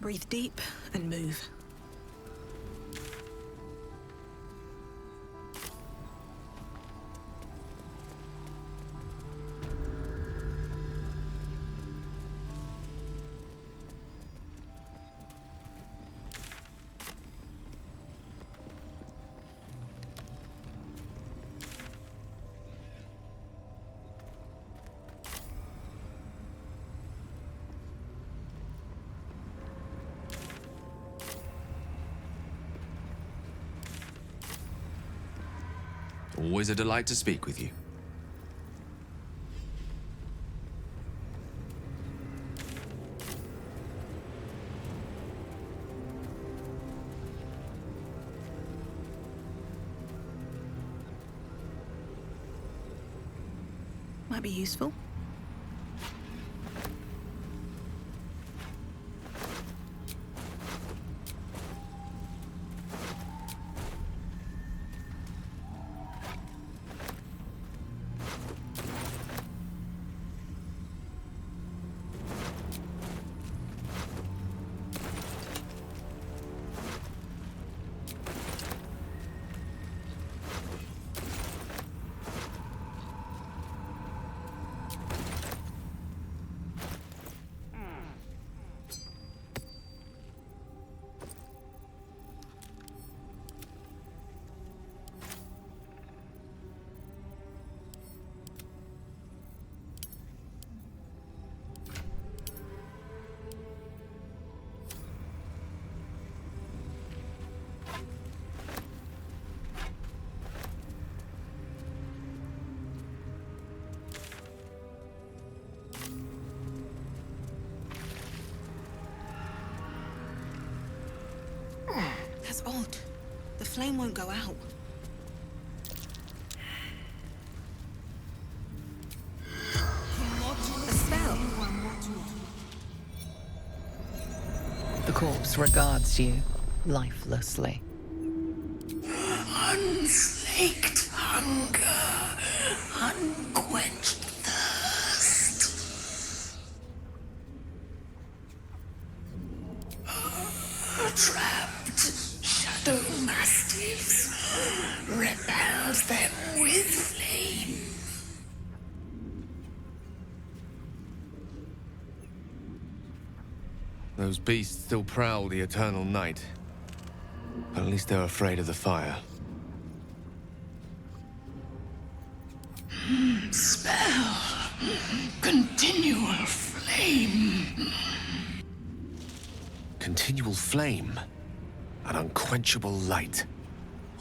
Breathe deep and move. Always a delight to speak with you. Might be useful. That's odd. The flame won't go out. A spell. The corpse regards you lifelessly. Unslaked hunger, unquenched thirst. Trapped shadow mastiffs, repels them with flame. Those beasts still prowl the eternal night. But at least they're afraid of the fire. Spell. Continual flame. Continual flame. An unquenchable light.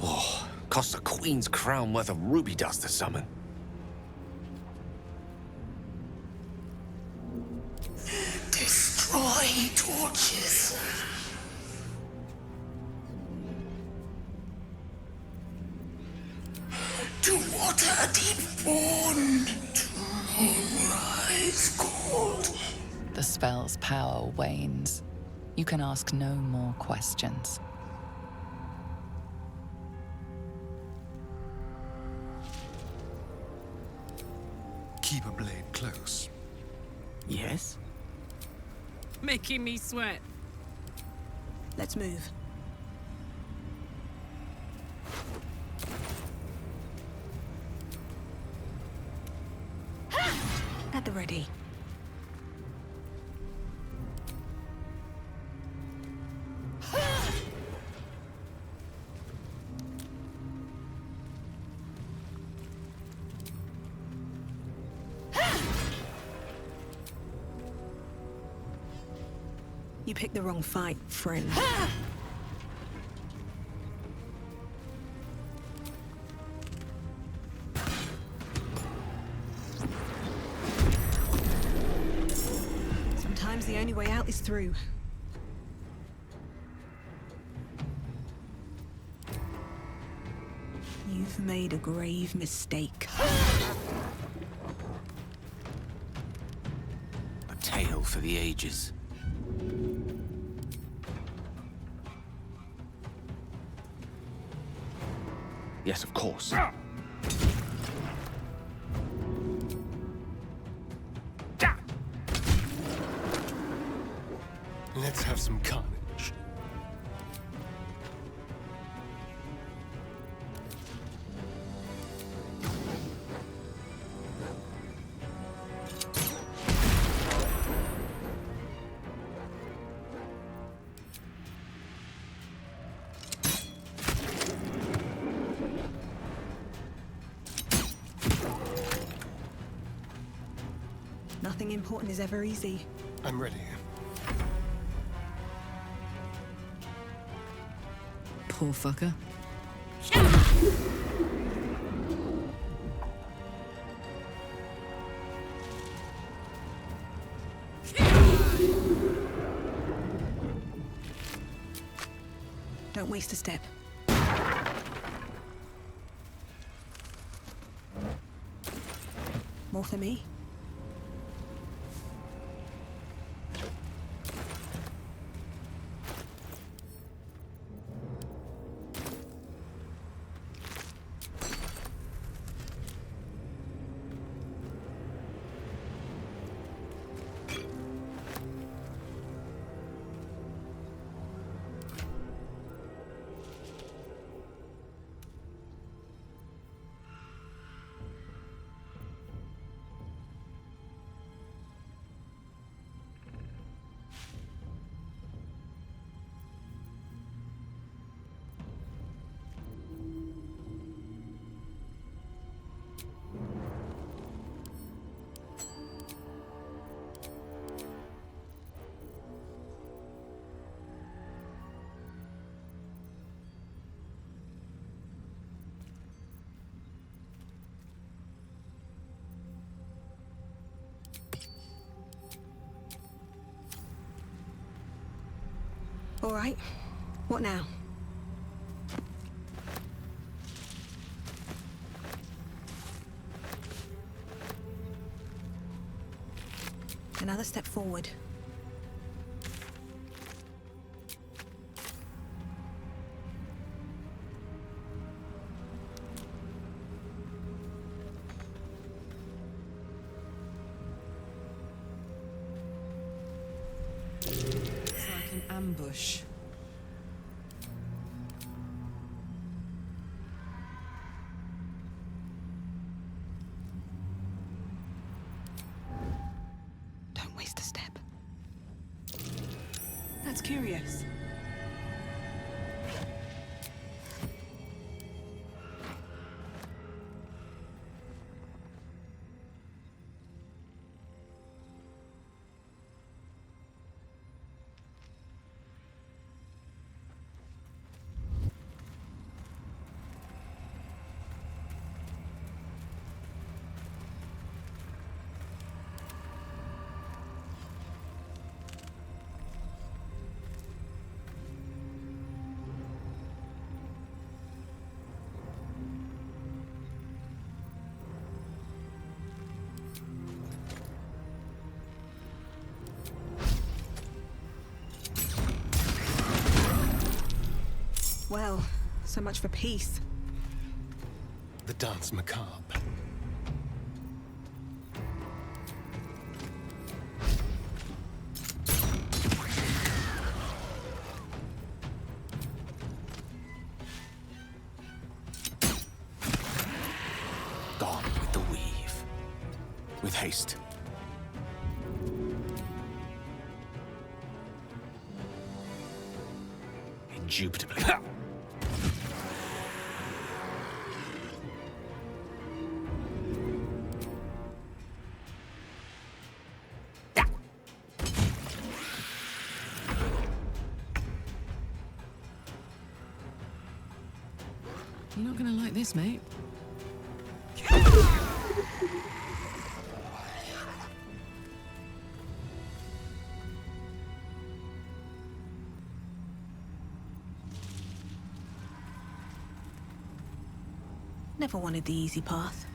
Oh, costs a queen's crown worth of ruby dust to summon. Destroy torches. To water deep born, to moonrise cold. The spell's power wanes. You can ask no more questions. Keep a blade close. Yes? Making me sweat. Let's move. At the ready. You picked the wrong fight, friend. Sometimes the only way out is through. You've made a grave mistake. A tale for the ages. Yes, of course. Let's have some carnage. Nothing important is ever easy. I'm ready. Poor fucker. Don't waste a step. More for me? All right. What now? Another step forward. It's like an ambush. Don't waste a step. That's curious. Well, so much for peace. The dance macabre. Gone with the weave. With haste. Indubitably. You're not gonna like this, mate. Never wanted the easy path.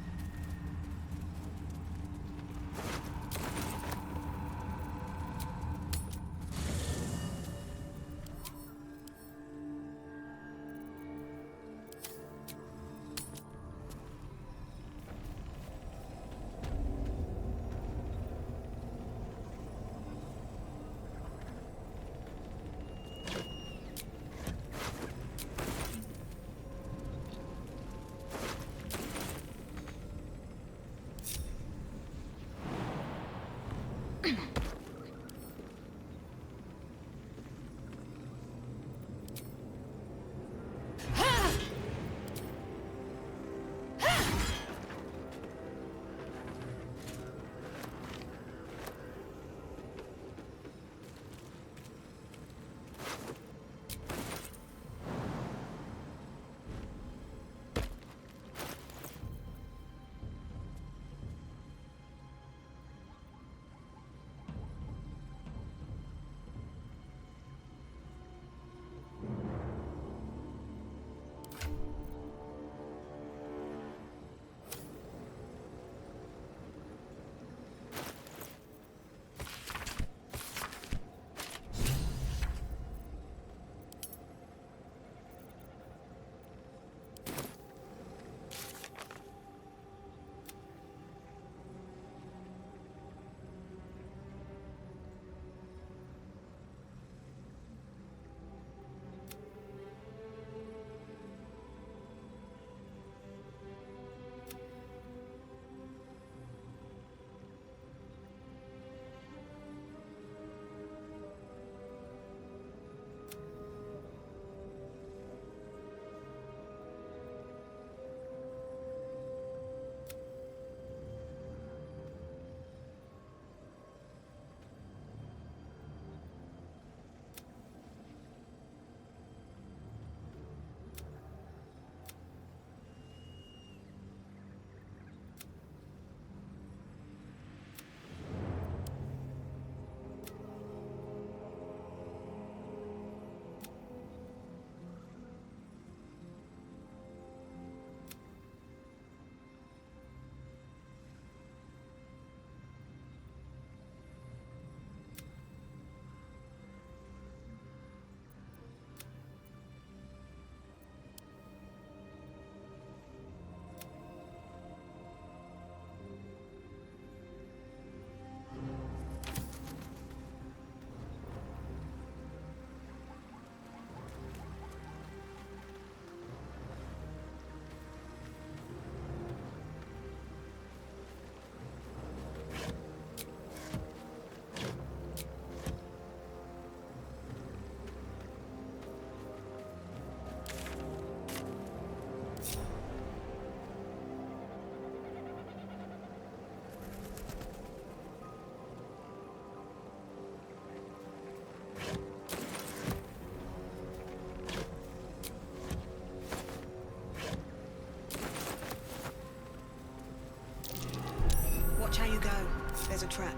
there's a trap.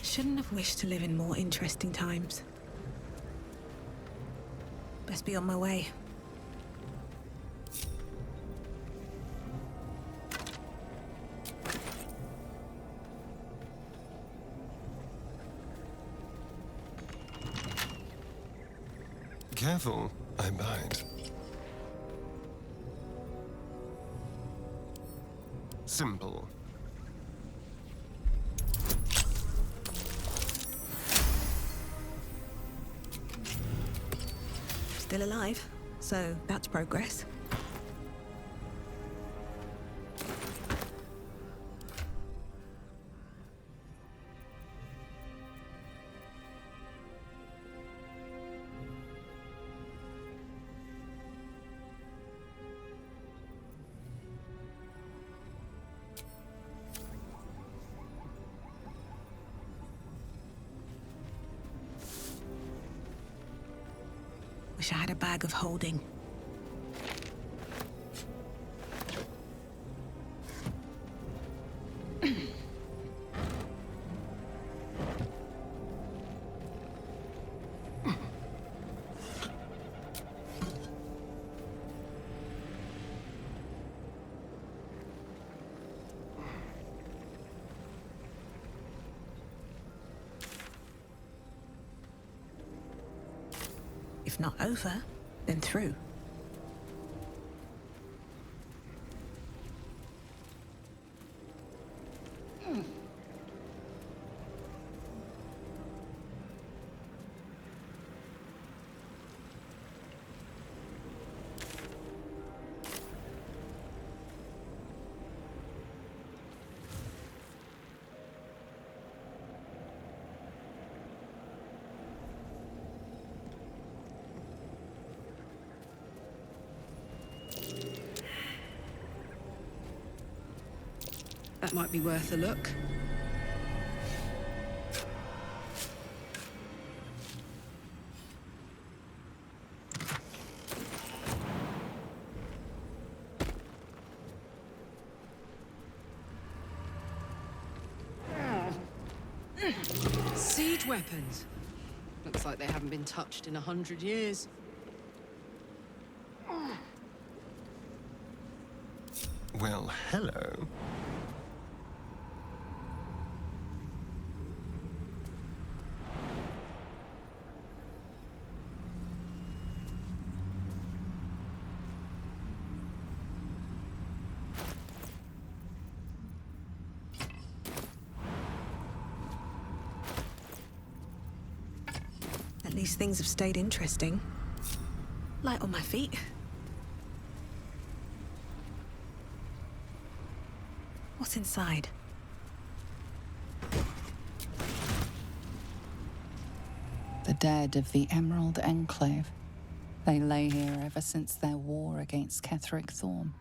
Shouldn't have wished to live in more interesting times. Best be on my way. Careful, I bite. Simple. Still alive, so that's progress. Wish I had a bag of holding. If not over, then through. That might be worth a look. Siege weapons. Looks like they haven't been touched in 100 years. Well, hello. At least things have stayed interesting. Light on my feet. What's inside? The dead of the Emerald Enclave. They lay here ever since their war against Ketheric Thorm.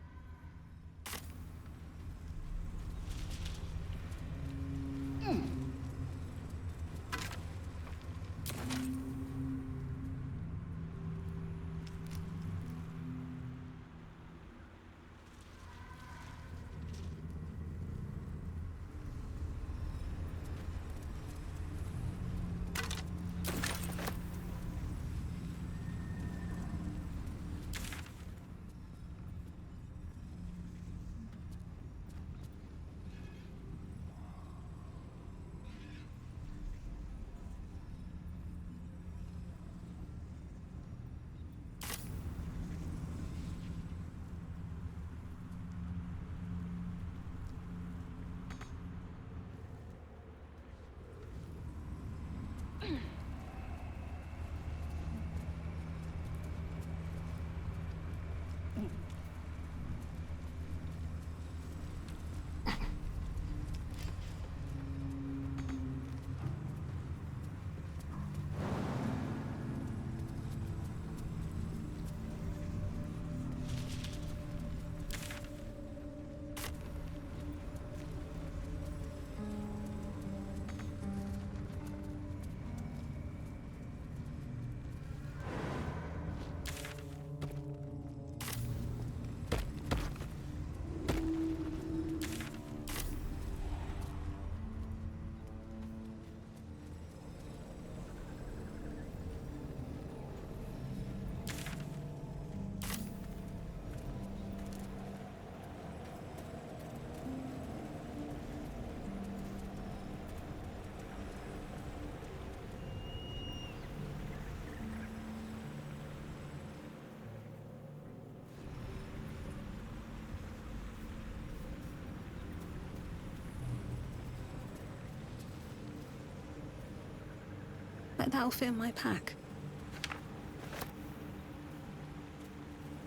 Bet that'll fit in my pack.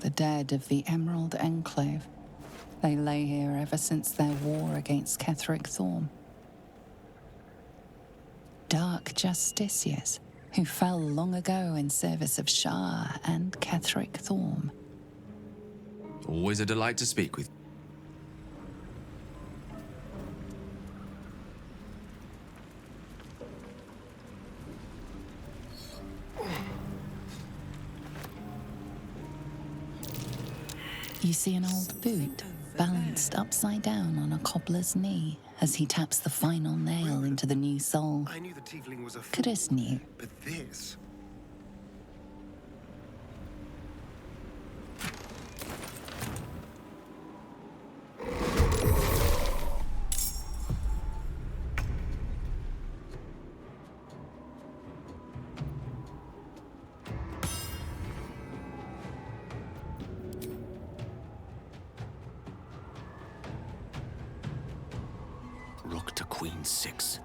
The dead of the Emerald Enclave. They lay here ever since their war against Ketheric Thorm. Dark justiciars who fell long ago in service of Shah and Ketheric Thorm. Always a delight to speak with. You see an old boot balanced upside down on a cobbler's knee as he taps the final nail into the new sole. I knew the tiefling was a fool, Chris knew. but this... Rook to Queen 6.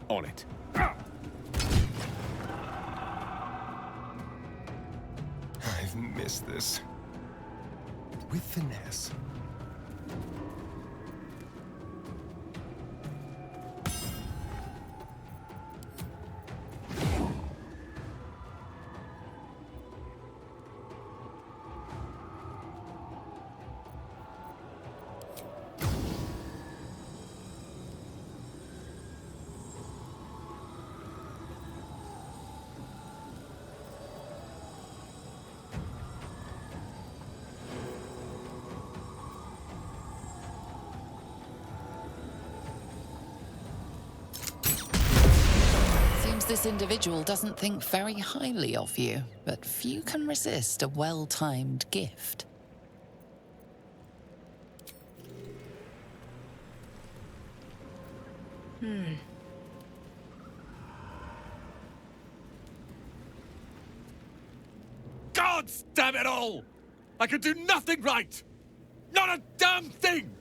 On it. I've missed this. With finesse. Seems this individual doesn't think very highly of you, but few can resist a well-timed gift. God damn it all! I could do nothing right! Not a damn thing!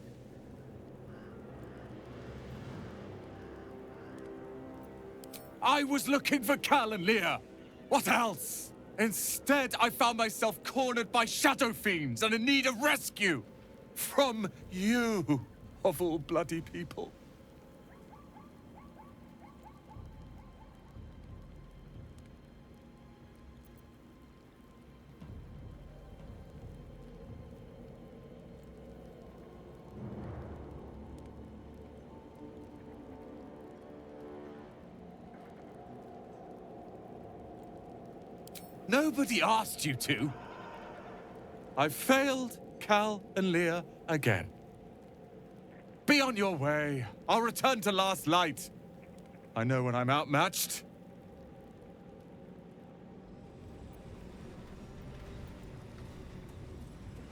I was looking for Cal and Leah. What else? Instead, I found myself cornered by shadow fiends and in need of rescue. From you, of all bloody people. Nobody asked you to. I failed Cal and Leah again. Be on your way. I'll return to Last Light. I know when I'm outmatched.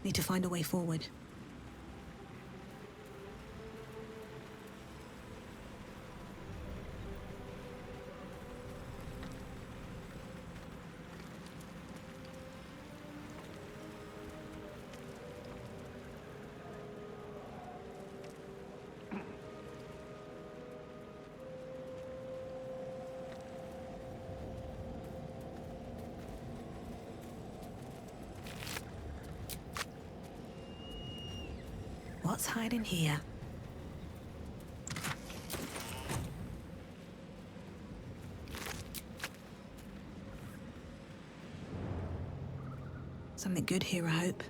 Need to find a way forward. What's hiding here? Something good here, I hope.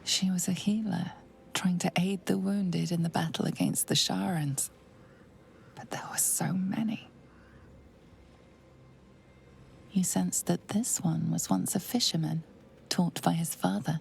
She was a healer, trying to aid the wounded in the battle against the Sharans. But there were so many. You sensed that this one was once a fisherman, taught by his father.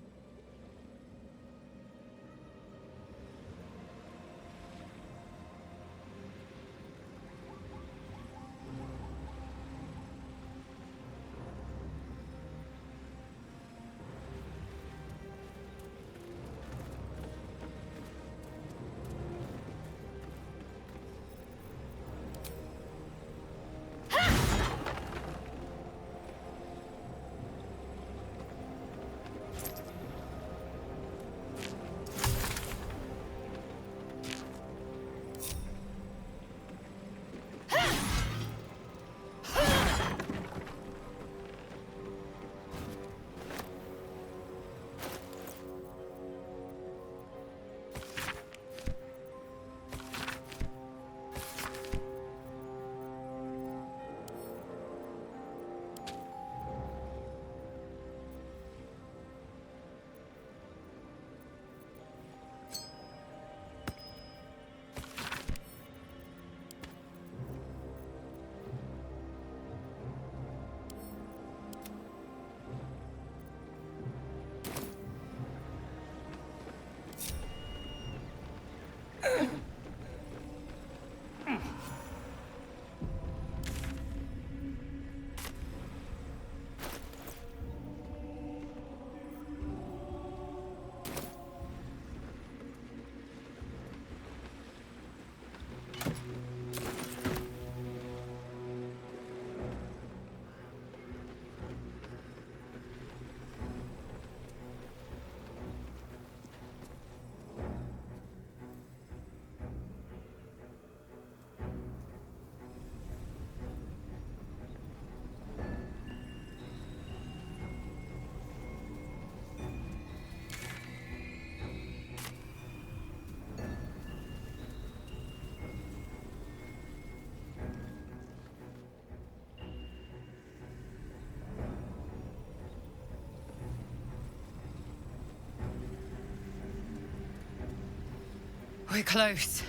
We're close.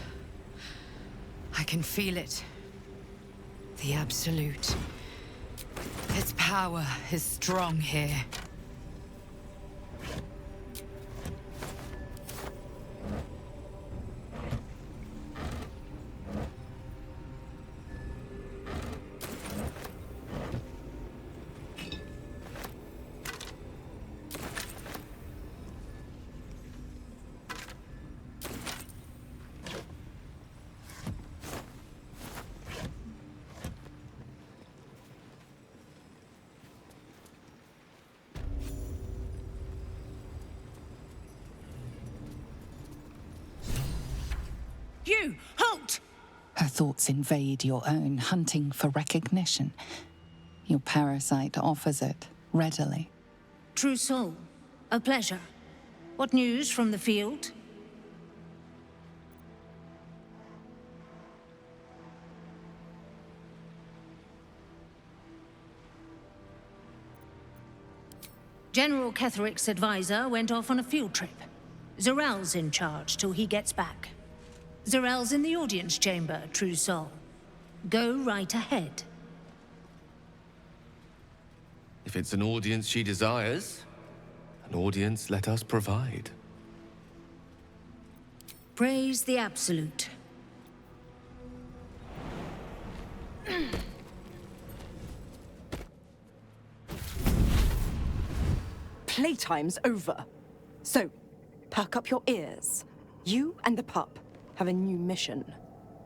I can feel it. The Absolute. Its power is strong here. You! Halt! Her thoughts invade your own, hunting for recognition. Your parasite offers it readily. True soul, a pleasure. What news from the field? General Ketheric's advisor went off on a field trip. Zarel's in charge till he gets back. Zarel's in the audience chamber, true soul. Go right ahead. If it's an audience she desires, an audience let us provide. Praise the Absolute. Playtime's over. So, perk up your ears. You and the pup have a new mission.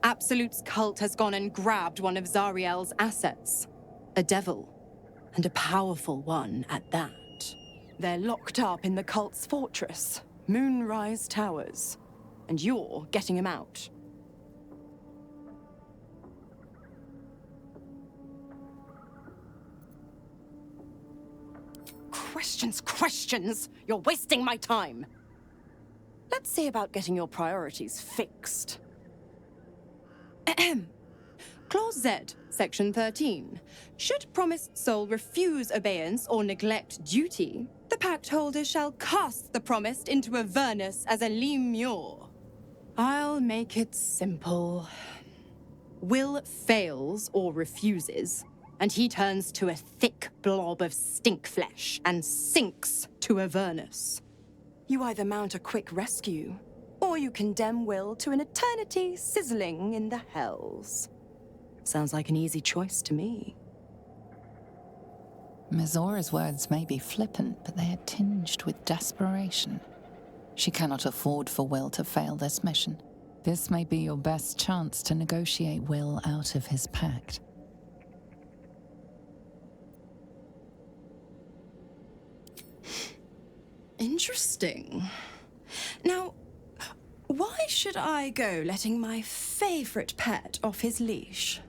Absolute's cult has gone and grabbed one of Zariel's assets. A devil. And a powerful one at that. They're locked up in the cult's fortress, Moonrise Towers. And you're getting him out. Questions! You're wasting my time! Let's see about getting your priorities fixed. Clause Z, Section 13. Should promised soul refuse obeyance or neglect duty, the pact holder shall cast the promised into Avernus as a lemure. I'll make it simple. Will fails or refuses, and he turns to a thick blob of stink flesh and sinks to Avernus. You either mount a quick rescue, or you condemn Will to an eternity sizzling in the hells. Sounds like an easy choice to me. Mizora's words may be flippant, but they are tinged with desperation. She cannot afford for Will to fail this mission. This may be your best chance to negotiate Will out of his pact. Interesting. Now, why should I go letting my favorite pet off his leash?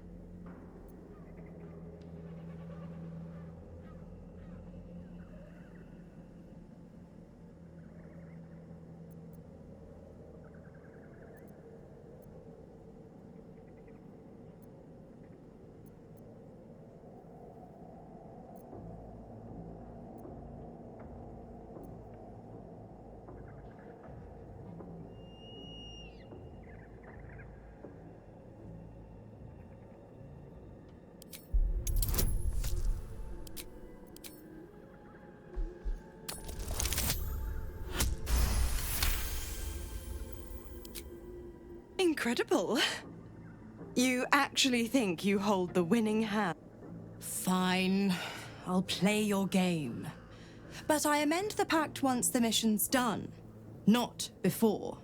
Incredible. You actually think you hold the winning hand? Fine. I'll play your game. But I amend the pact once the mission's done. Not before.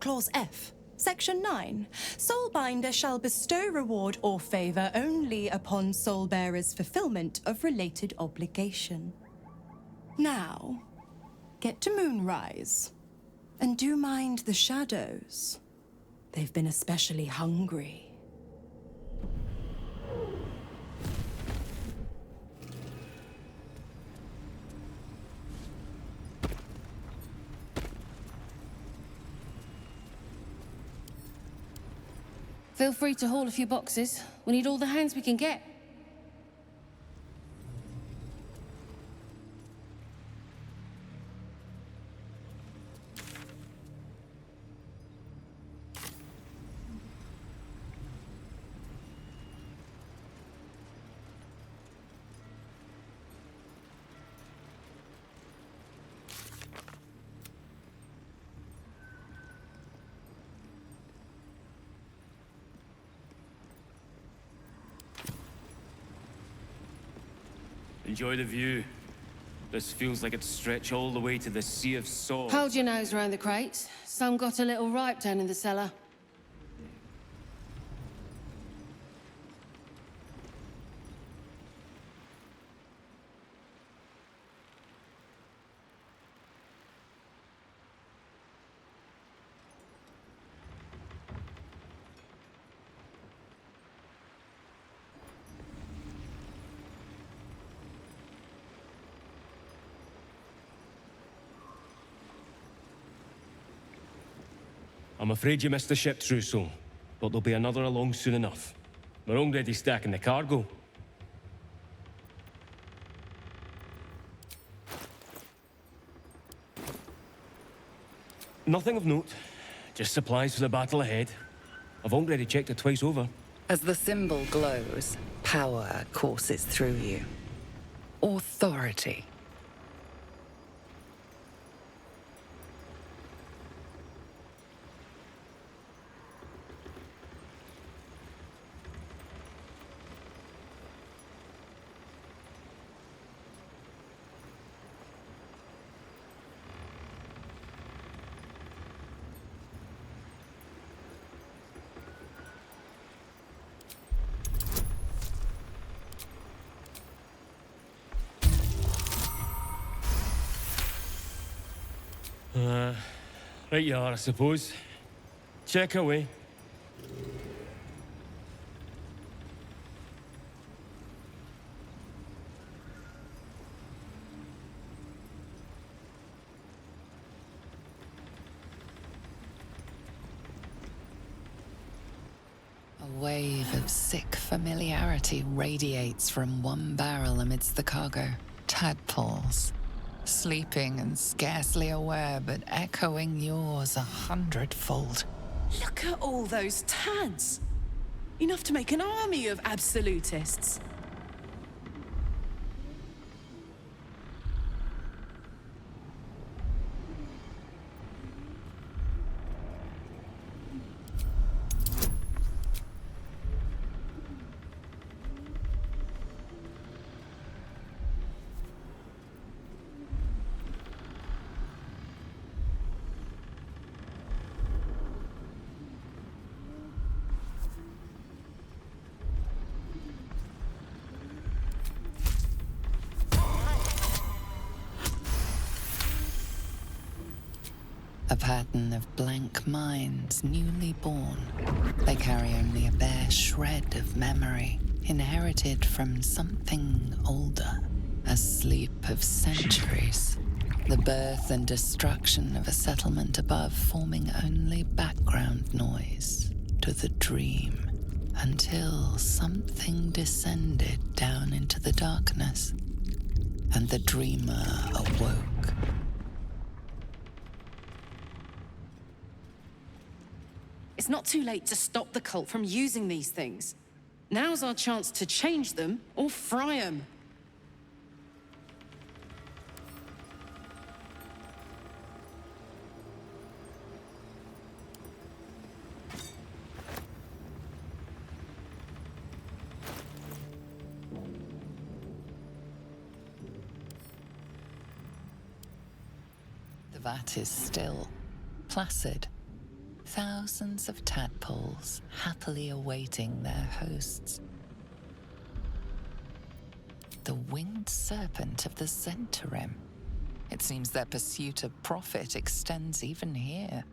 Clause F, Section 9. Soulbinder shall bestow reward or favor only upon soulbearer's fulfillment of related obligation. Now, get to Moonrise. And do mind the shadows. They've been especially hungry. Feel free to haul a few boxes. We need all the hands we can get. Enjoy the view. This feels like it'd stretch all the way to the Sea of Swords. Hold your nose round the crates. Some got a little ripe down in the cellar. I'm afraid you missed the ship, Trousseau, but there'll be another along soon enough. We're already stacking the cargo. Nothing of note. Just supplies for the battle ahead. I've already checked it twice over. As the symbol glows, power courses through you. Authority. Right you are, I suppose. Check away. A wave of sick familiarity radiates from one barrel amidst the cargo. Tadpoles. Sleeping and scarcely aware, but echoing yours 100-fold. Look at all those tads. Enough to make an army of absolutists. A pattern of blank minds newly born. They carry only a bare shred of memory, inherited from something older. A sleep of centuries. The birth and destruction of a settlement above forming only background noise to the dream. Until something descended down into the darkness, and the dreamer awoke. It's not too late to stop the cult from using these things. Now's our chance to change them or fry them. The vat is still, placid. Thousands of tadpoles happily awaiting their hosts. The winged serpent of the Zentarim. It seems their pursuit of profit extends even here.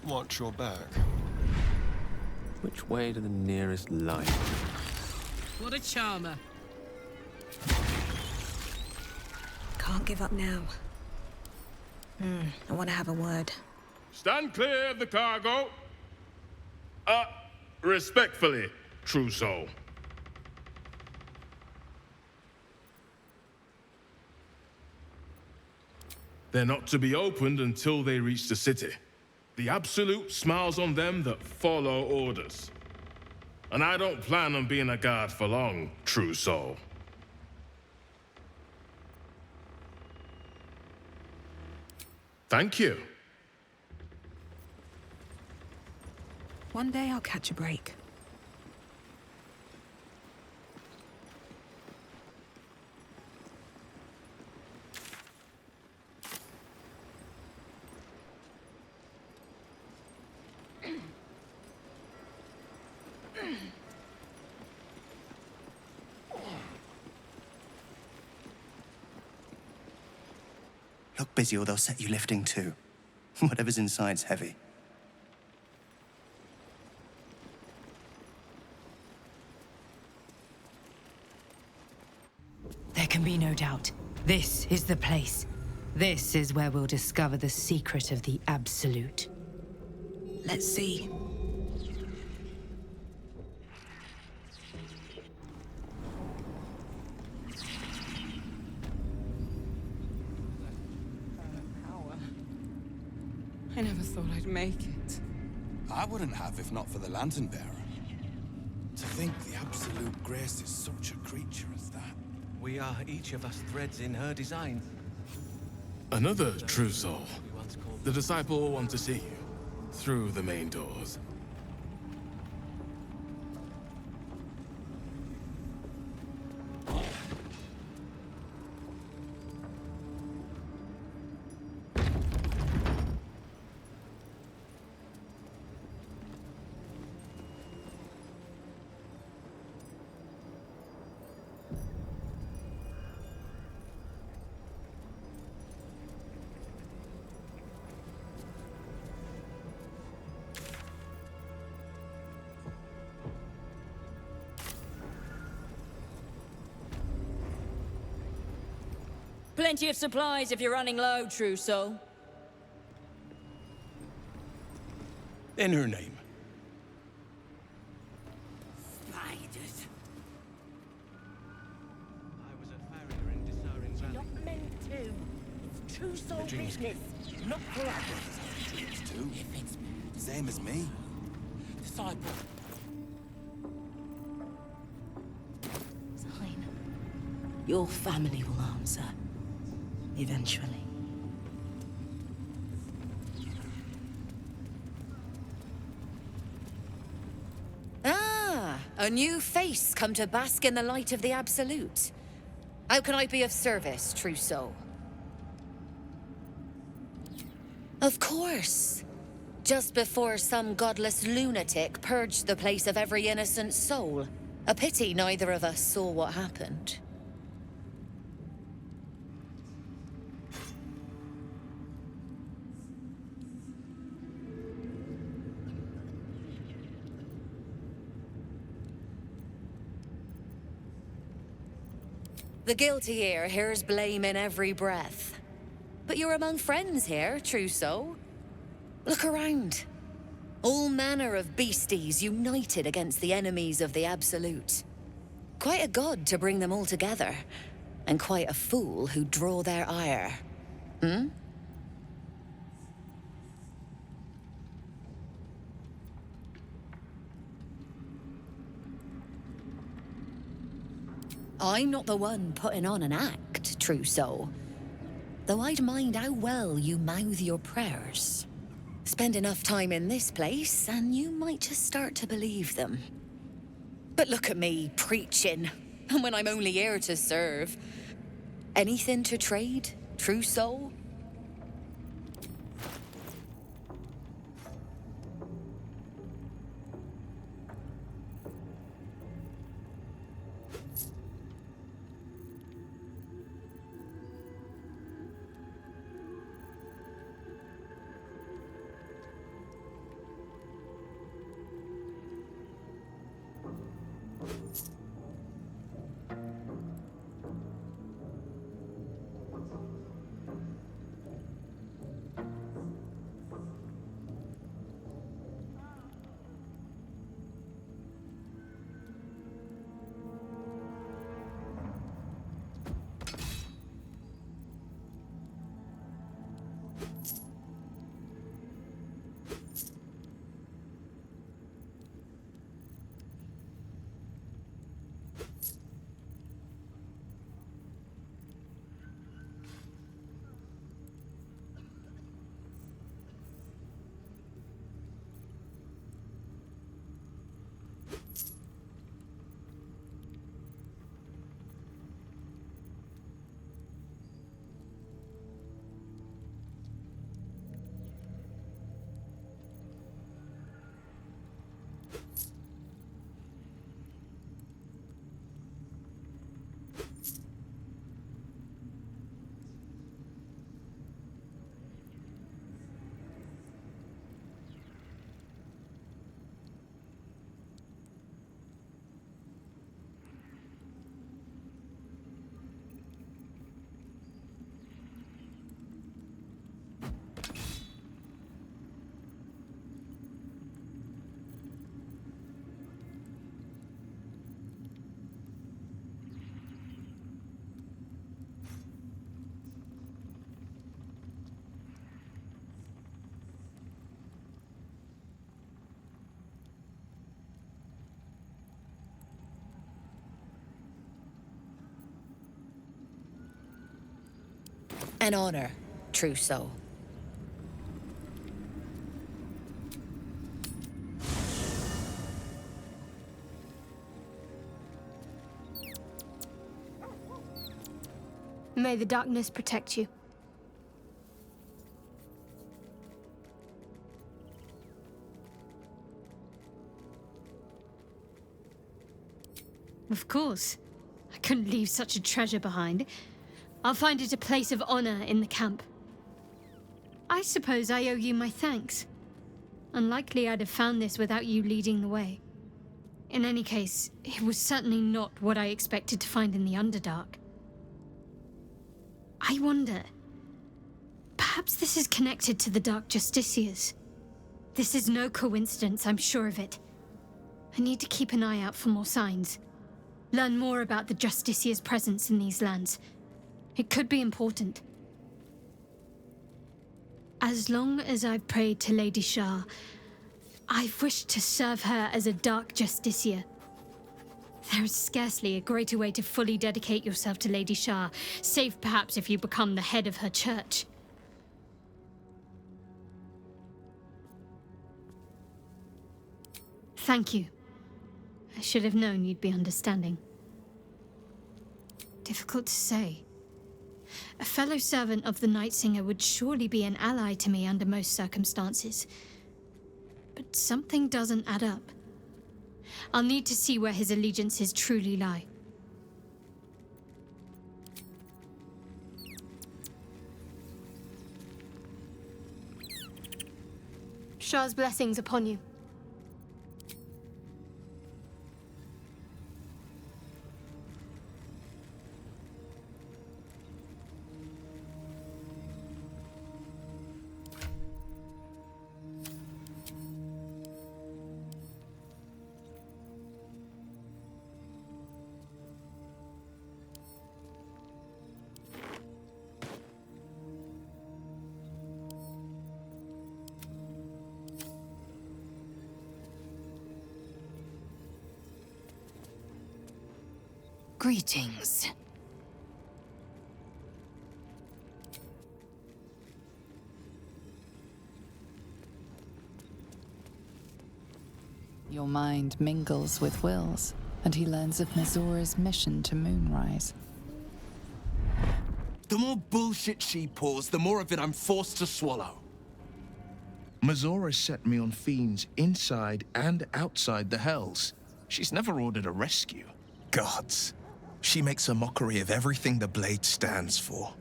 Watch your back. Which way to the nearest light? What a charmer. Can't give up now. I want to have a word. Stand clear of the cargo. Respectfully, true soul. They're not to be opened until they reach the city. The Absolute smiles on them that follow orders. And I don't plan on being a guard for long, true soul. Thank you. One day I'll catch a break. Look busy or they'll set you lifting too. Whatever's inside's heavy. There can be no doubt. This is the place. This is where we'll discover the secret of the Absolute. Let's see. I never thought I'd make it. I wouldn't have if not for the Lantern Bearer. To think the Absolute graces such a creature as that. We are each of us threads in her design. Another true soul. The disciple will want to see you through the main doors. Plenty of supplies if you're running low, true soul. In her name. Spiders. You're not meant to. It's true soul business, not for others. Dreams too. Same as me. Disciple. Sign. Your family will answer. Eventually. Ah, a new face come to bask in the light of the Absolute. How can I be of service, true soul? Of course. Just before some godless lunatic purged the place of every innocent soul. A pity neither of us saw what happened. The guilty here hears blame in every breath. But you're among friends here, true soul. Look around. All manner of beasties united against the enemies of the Absolute. Quite a god to bring them all together. And quite a fool who'd draw their ire. Hmm? I'm not the one putting on an act, true soul. Though I'd mind how well you mouth your prayers. Spend enough time in this place, and you might just start to believe them. But look at me, preaching, and when I'm only here to serve. Anything to trade, true soul? An honor, true soul. May the darkness protect you. Of course. I couldn't leave such a treasure behind. I'll find it a place of honor in the camp. I suppose I owe you my thanks. Unlikely I'd have found this without you leading the way. In any case, it was certainly not what I expected to find in the Underdark. I wonder... perhaps this is connected to the Dark Justiciars. This is no coincidence, I'm sure of it. I need to keep an eye out for more signs. Learn more about the Justiciars' presence in these lands. It could be important. As long as I've prayed to Lady Shah, I've wished to serve her as a Dark Justiciar. There is scarcely a greater way to fully dedicate yourself to Lady Shah, save perhaps if you become the head of her church. Thank you. I should have known you'd be understanding. Difficult to say. A fellow servant of the Night Singer would surely be an ally to me under most circumstances. But something doesn't add up. I'll need to see where his allegiances truly lie. Shah's blessings upon you. Greetings. Your mind mingles with Will's, and he learns of Mizora's mission to Moonrise. The more bullshit she pours, the more of it I'm forced to swallow. Mizora set me on fiends inside and outside the Hells. She's never ordered a rescue. Gods. She makes a mockery of everything the Blade stands for.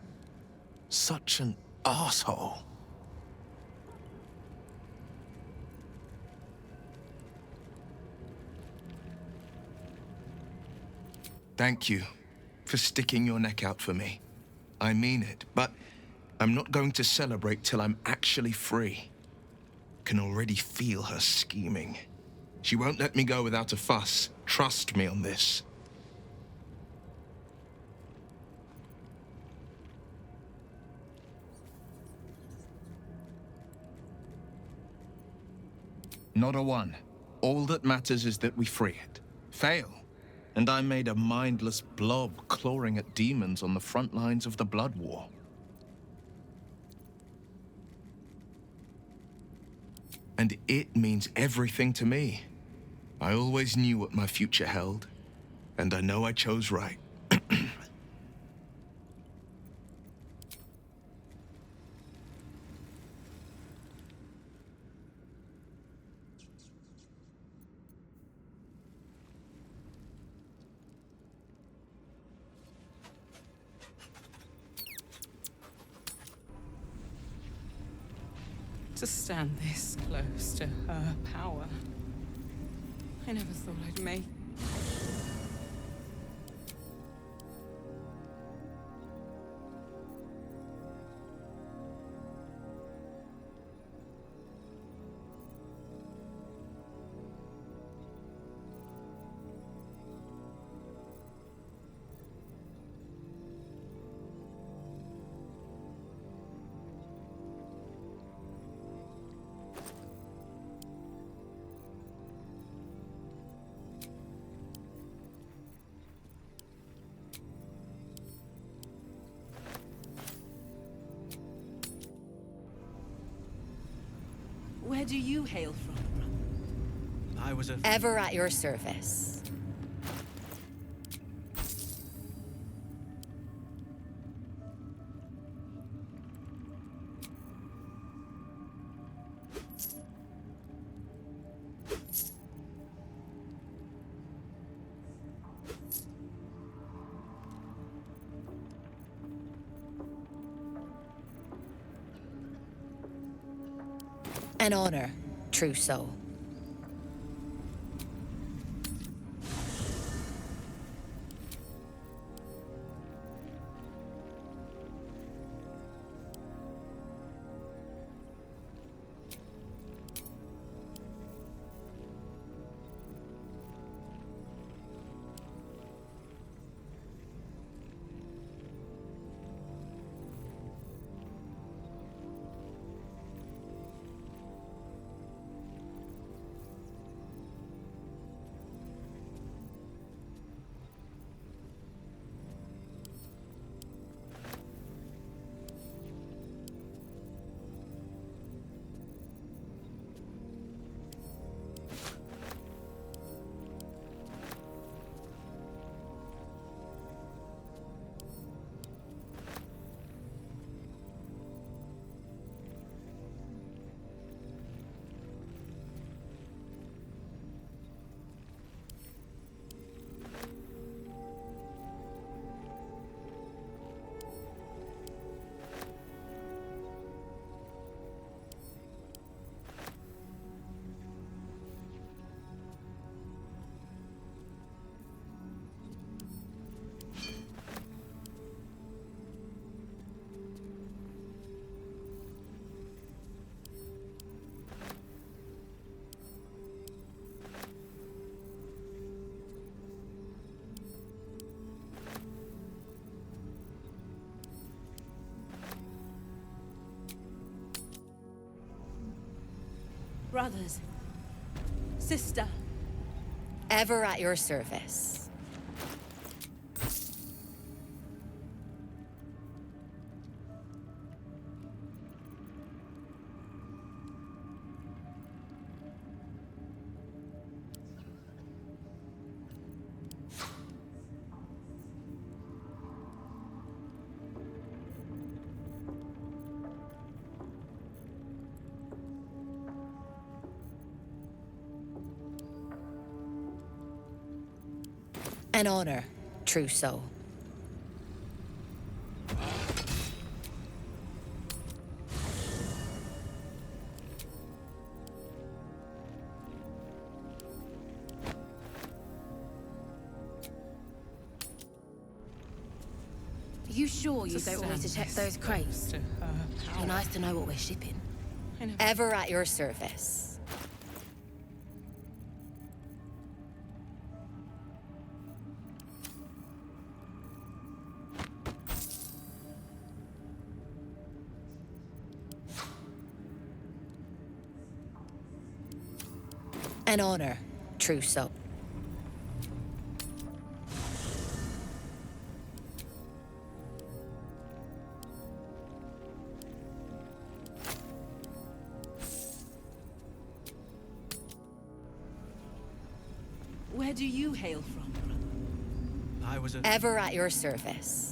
Such an asshole. Thank you for sticking your neck out for me. I mean it, but I'm not going to celebrate till I'm actually free. Can already feel her scheming. She won't let me go without a fuss. Trust me on this. Not a one. All that matters is that we free it. Fail, and I'm made a mindless blob clawing at demons on the front lines of the Blood War. And it means everything to me. I always knew what my future held, and I know I chose right. To stand this close to her power, I never thought I'd make. do you hail from, brother? I was a... Ever at your service. An honor, true soul. Brothers. Sister. Ever at your service. An honor, true soul. Are you sure you don't want me to check those crates? Be nice to know what we're shipping. Ever at your service. An honor, true soul. Where do you hail from, brother? I was a... Ever at your service.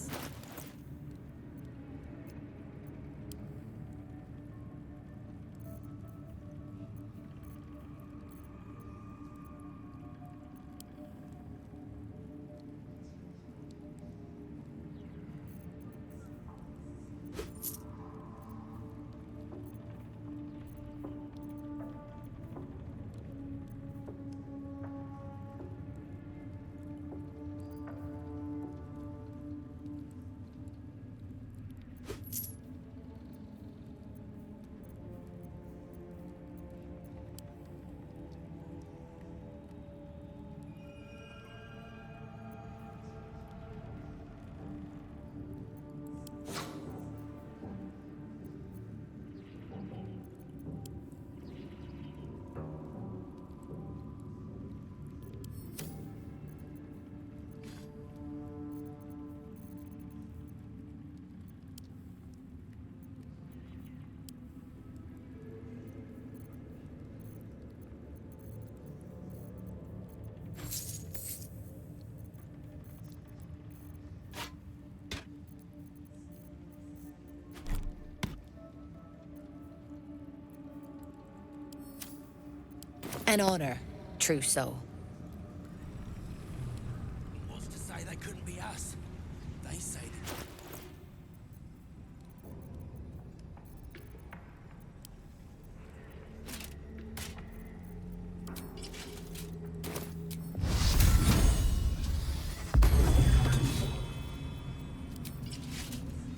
and honor, true soul. What's to say they couldn't be us? They say that...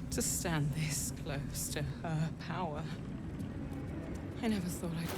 To stand this close to her power. I never thought I'd...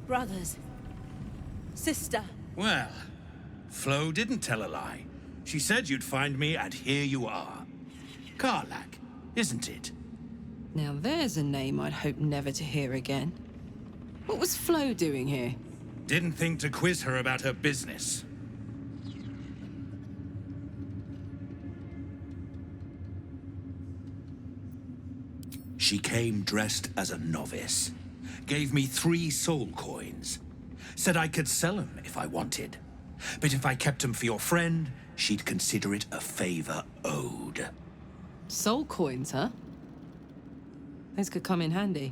Brothers. Sister. Well, Flo didn't tell a lie. She said you'd find me, and here you are. Karlach, isn't it? Now there's a name I'd hope never to hear again. What was Flo doing here? Didn't think to quiz her about her business. She came dressed as a novice. Gave me 3 soul coins. Said I could sell them if I wanted. But if I kept them for your friend, she'd consider it a favor owed. Soul coins, huh? Those could come in handy.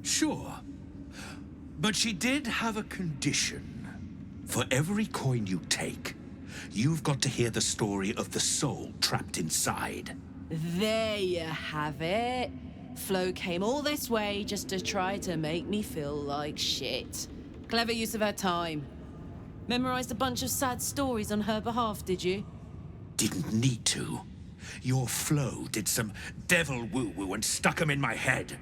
Sure. But she did have a condition. For every coin you take, you've got to hear the story of the soul trapped inside. There you have it. Flo came all this way just to try to make me feel like shit. Clever use of her time. Memorized a bunch of sad stories on her behalf, did you? Didn't need to. Your Flo did some devil woo-woo and stuck 'em in my head.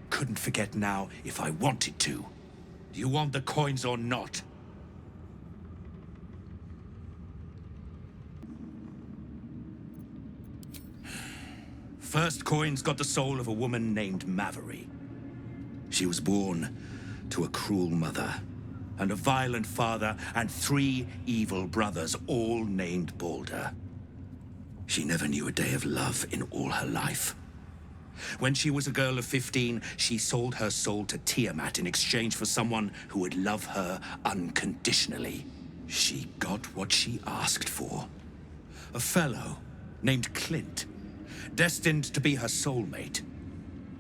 Couldn't forget now if I wanted to. Do you want the coins or not? First coin's got the soul of a woman named Maveri. She was born to a cruel mother, and a violent father, and 3 evil brothers, all named Baldur. She never knew a day of love in all her life. When she was a girl of 15, she sold her soul to Tiamat in exchange for someone who would love her unconditionally. She got what she asked for. A fellow named Clint, destined to be her soulmate.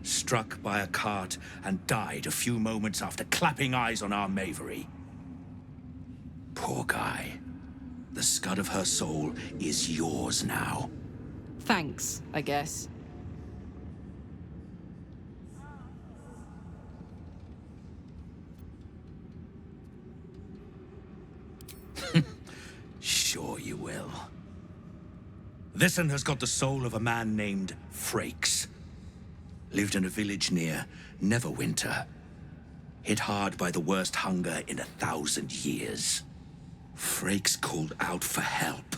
Struck by a cart and died a few moments after clapping eyes on our Maveri. Poor guy. The scud of her soul is yours now. Thanks, I guess. Sure you will. This one has got the soul of a man named Frakes. Lived in a village near Neverwinter. Hit hard by the worst hunger in 1,000 years. Frakes called out for help.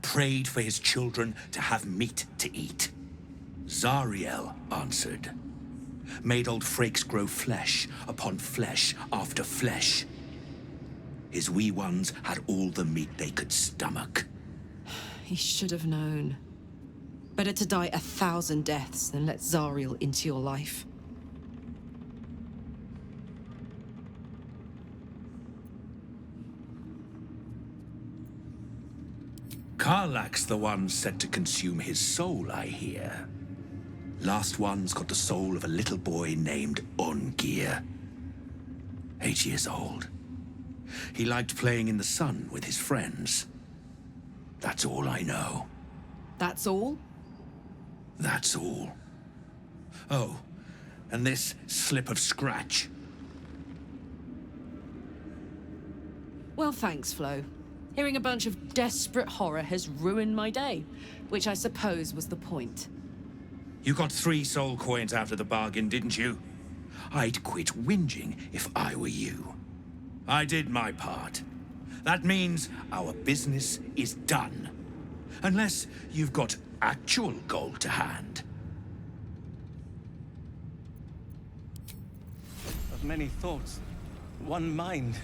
Prayed for his children to have meat to eat. Zariel answered. Made old Frakes grow flesh upon flesh after flesh. His wee ones had all the meat they could stomach. He should have known. Better to die 1,000 deaths than let Zariel into your life. Karlach's the one set to consume his soul, I hear. Last one's got the soul of a little boy named Ongir. 8 years old. He liked playing in the sun with his friends. That's all I know. That's all? That's all. Oh, and this slip of scratch. Well, thanks, Flo. Hearing a bunch of desperate horror has ruined my day, which I suppose was the point. You got 3 soul coins out of the bargain, didn't you? I'd quit whinging if I were you. I did my part. That means our business is done. Unless you've got actual gold to hand. Of many thoughts, one mind.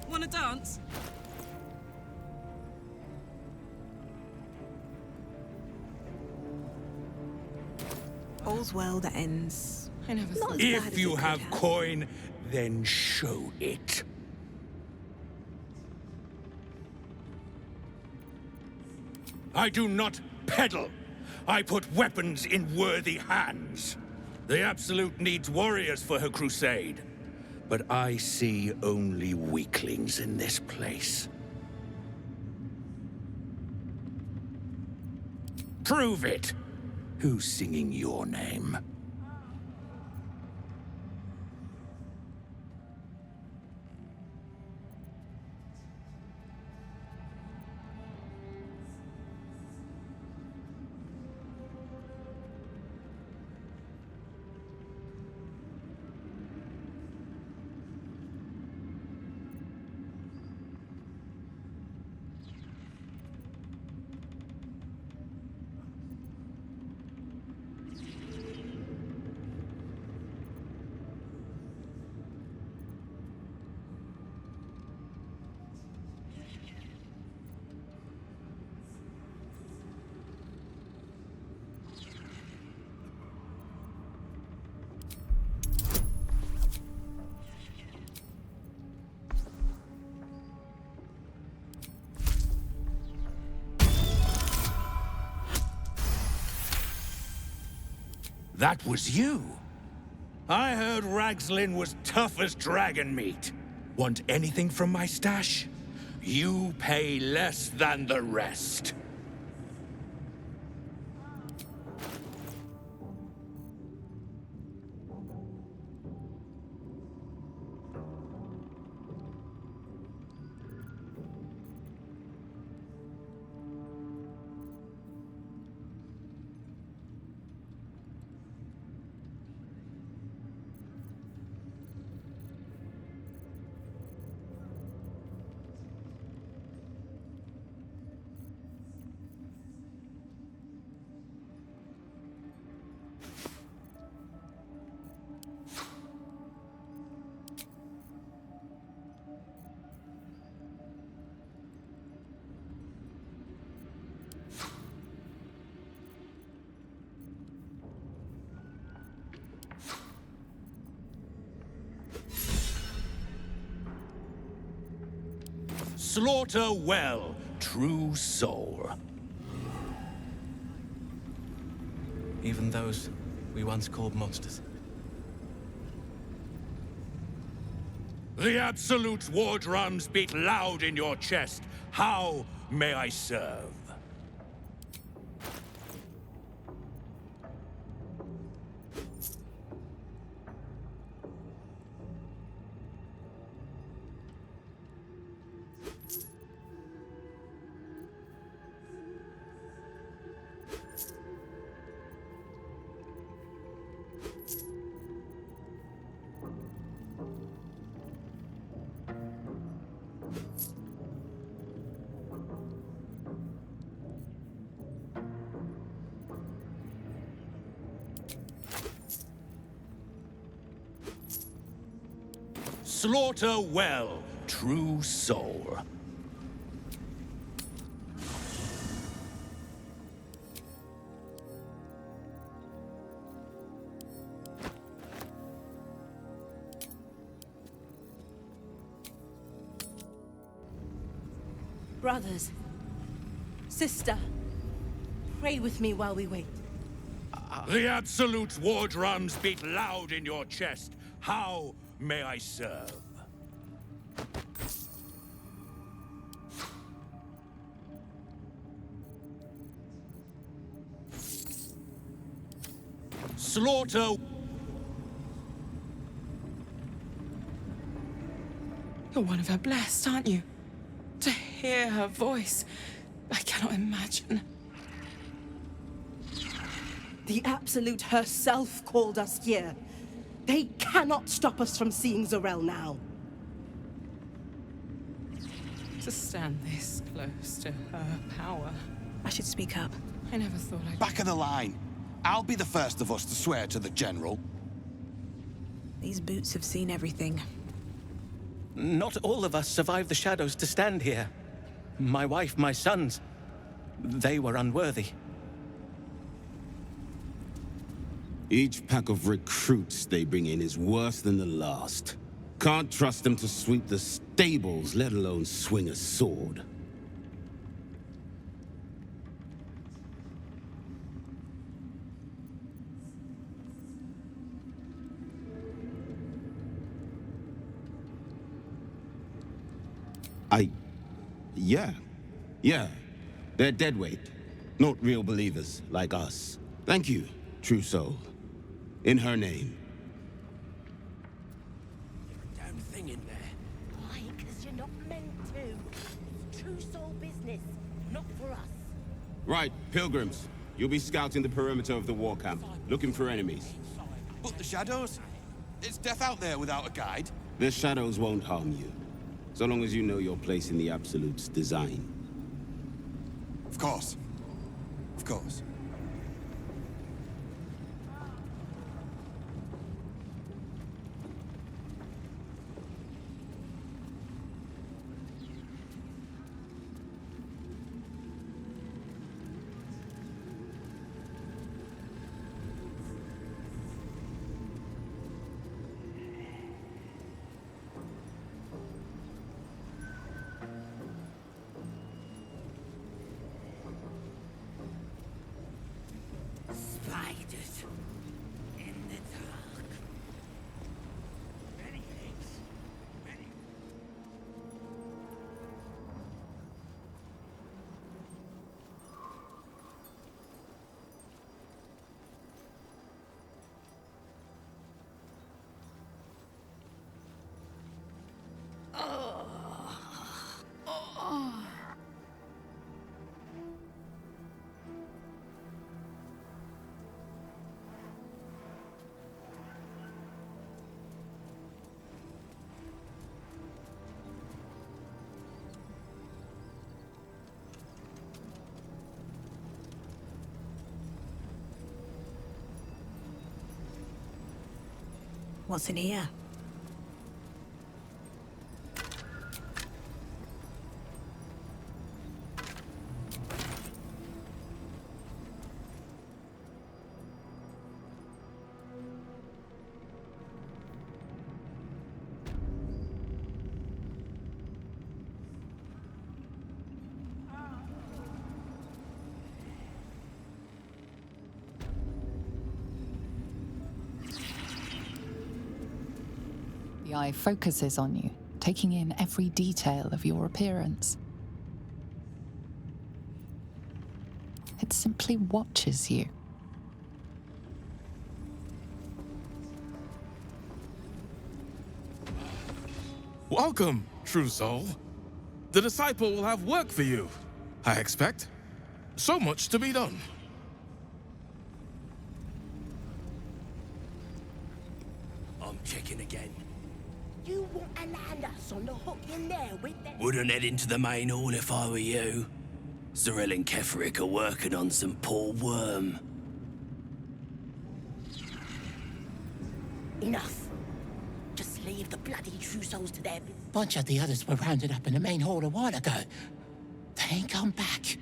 Wanna dance? All's well that ends. I never Not thought. as bad If as you it could have coin, then show it. I do not peddle. I put weapons in worthy hands. The Absolute needs warriors for her crusade. But I see only weaklings in this place. Prove it! Who's singing your name? That was you. I heard Ragslin was tough as dragon meat. Want anything from my stash? You pay less than the rest. Slaughter well, true soul. Even those we once called monsters. The Absolute's war drums beat loud in your chest. How may I serve? Slaughter well, true soul. Brothers, sister, pray with me while we wait. The Absolute's war drums beat loud in your chest. How may I serve? Slaughter. You're one of her blessed, aren't you? To hear her voice, I cannot imagine. The Absolute herself called us here. They cannot stop us from seeing Zorel now. To stand this close to her power. I should speak up. I never thought I'd... Back of the line. I'll be the first of us to swear to the General. These boots have seen everything. Not all of us survived the shadows to stand here. My wife, my sons, they were unworthy. Each pack of recruits they bring in is worse than the last. Can't trust them to sweep the stables, let alone swing a sword. Yeah. They're deadweight. Not real believers, like us. Thank you, true soul. In her name. Damn thing in there. Why? Because you're not meant to. It's true soul business, not for us. Right, pilgrims. You'll be scouting the perimeter of the war camp, looking for enemies. But the shadows? It's death out there without a guide. The shadows won't harm you, so long as you know your place in the Absolute's design. Of course. Of course. Spiders in the dark. Many things. Many. What's in here? The eye focuses on you, taking in every detail of your appearance. It simply watches you. Welcome, true soul. The disciple will have work for you, I expect. So much to be done. I'm checking again. You want to land us on the hook in there with them? Wouldn't head into the main hall if I were you. Zorel and Keferic are working on some poor worm. Enough. Just leave give the bloody true souls to them. Bunch of the others were rounded up in the main hall a while ago. They ain't come back.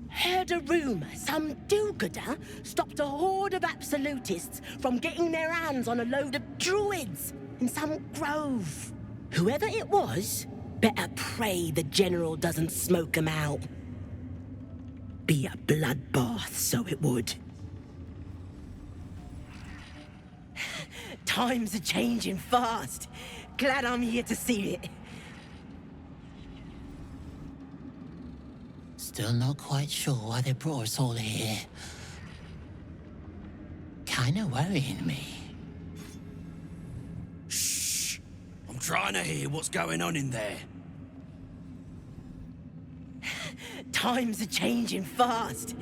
Heard a rumour some do-gooder stopped a horde of absolutists from getting their hands on a load of druids in some grove. Whoever it was, better pray the general doesn't smoke 'em out. Be a bloodbath, so it would. Times are changing fast. Glad I'm here to see it. Still not quite sure why they brought us all here. Kinda worrying me. Shh! I'm trying to hear what's going on in there. Times are changing fast.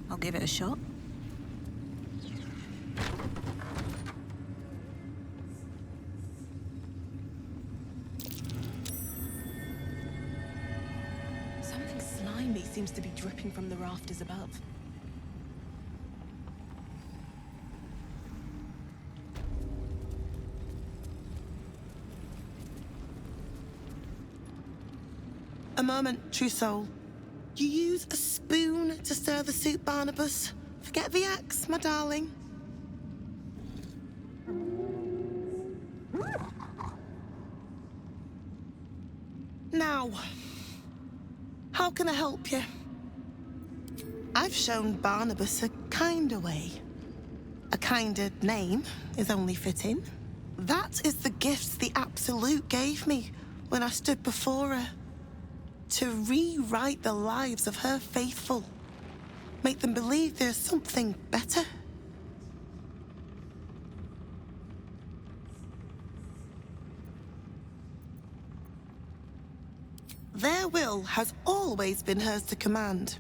I'll give it a shot. Something slimy seems to be dripping from the rafters above. A moment, true soul. You use a spoon to stir the soup, Barnabas. Forget the axe, my darling. Now, how can I help you? I've shown Barnabas a kinder way. A kinder name is only fitting. That is the gift the Absolute gave me when I stood before her. To rewrite the lives of her faithful. Make them believe there's something better. Their will has always been hers to command.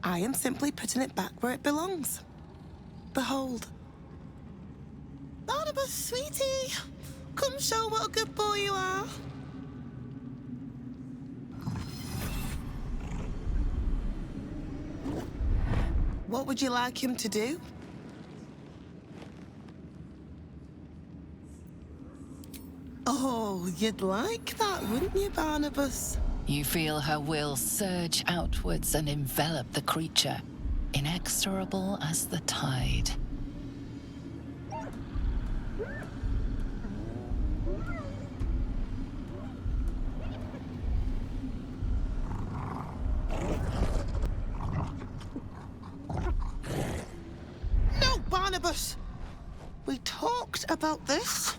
I am simply putting it back where it belongs. Behold. Barnabas, sweetie, come show what a good boy you are. What would you like him to do? Oh, you'd like that, wouldn't you, Barnabas? You feel her will surge outwards and envelop the creature, inexorable as the tide. No, Barnabas! We talked about this.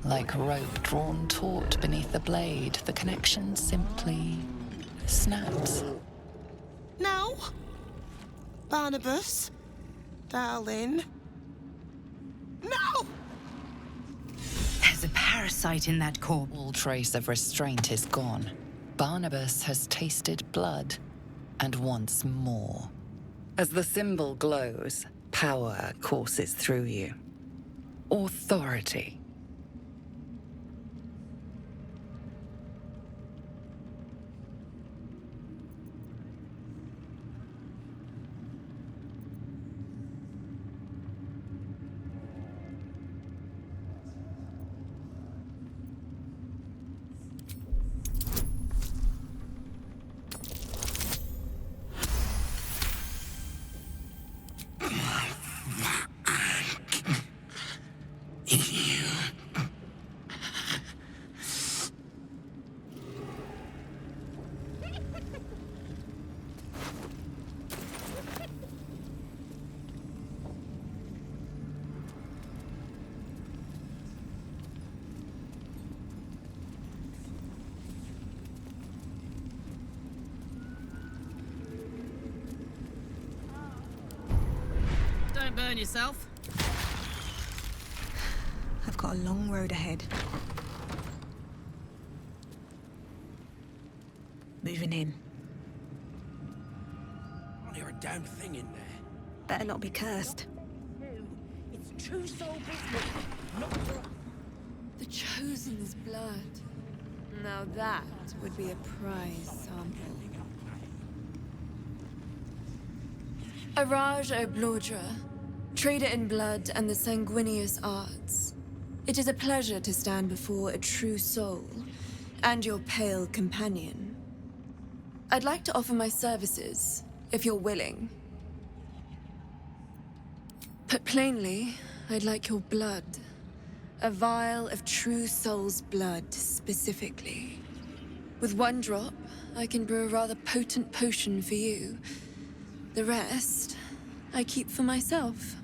Like rope drawn taut beneath the blade, the connection simply snaps. No. Barnabas, darling. No! There's There's a parasite in that corpse. All trace of restraint is gone. Barnabas has tasted blood and wants more. As the symbol glows, power courses through you. Authority. Don't burn yourself. I've got a long road ahead. Moving in. I hear a damn thing in there. Better not be cursed. It's true soul business. Not for us. The Chosen's blood. Now that would be a prize sample. Araj O'Blodra, trader in blood and the sanguineous arts. It is a pleasure to stand before a true soul, and your pale companion. I'd like to offer my services, if you're willing. Put plainly, I'd like your blood. A vial of true soul's blood, specifically. With one drop, I can brew a rather potent potion for you. The rest, I keep for myself.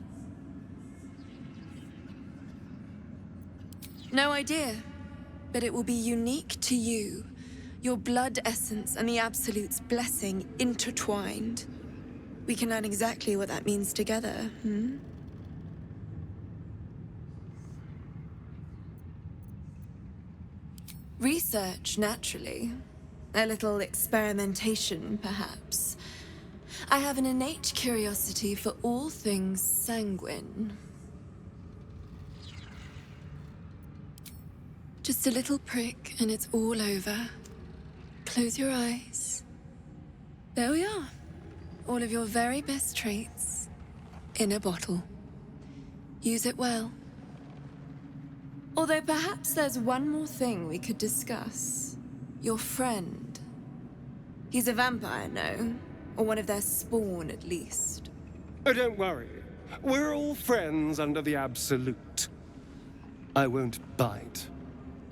No idea, but it will be unique to you. Your blood essence and the Absolute's blessing intertwined. We can learn exactly what that means together, hmm? Research, naturally. A little experimentation, perhaps. I have an innate curiosity for all things sanguine. Just a little prick and it's all over. Close your eyes. There we are. All of your very best traits in a bottle. Use it well. Although perhaps there's one more thing we could discuss. Your friend. He's a vampire, no? Or one of their spawn, at least. Oh, don't worry. We're all friends under the Absolute. I won't bite.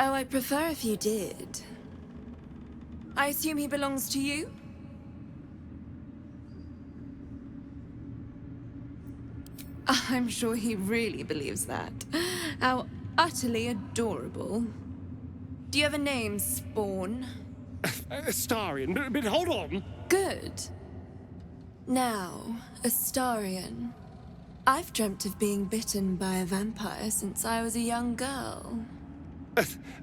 Oh, I'd prefer if you did. I assume he belongs to you? I'm sure he really believes that. How utterly adorable. Do you have a name, Spawn? Astarion, but hold on. Good. Now, Astarion. I've dreamt of being bitten by a vampire since I was a young girl.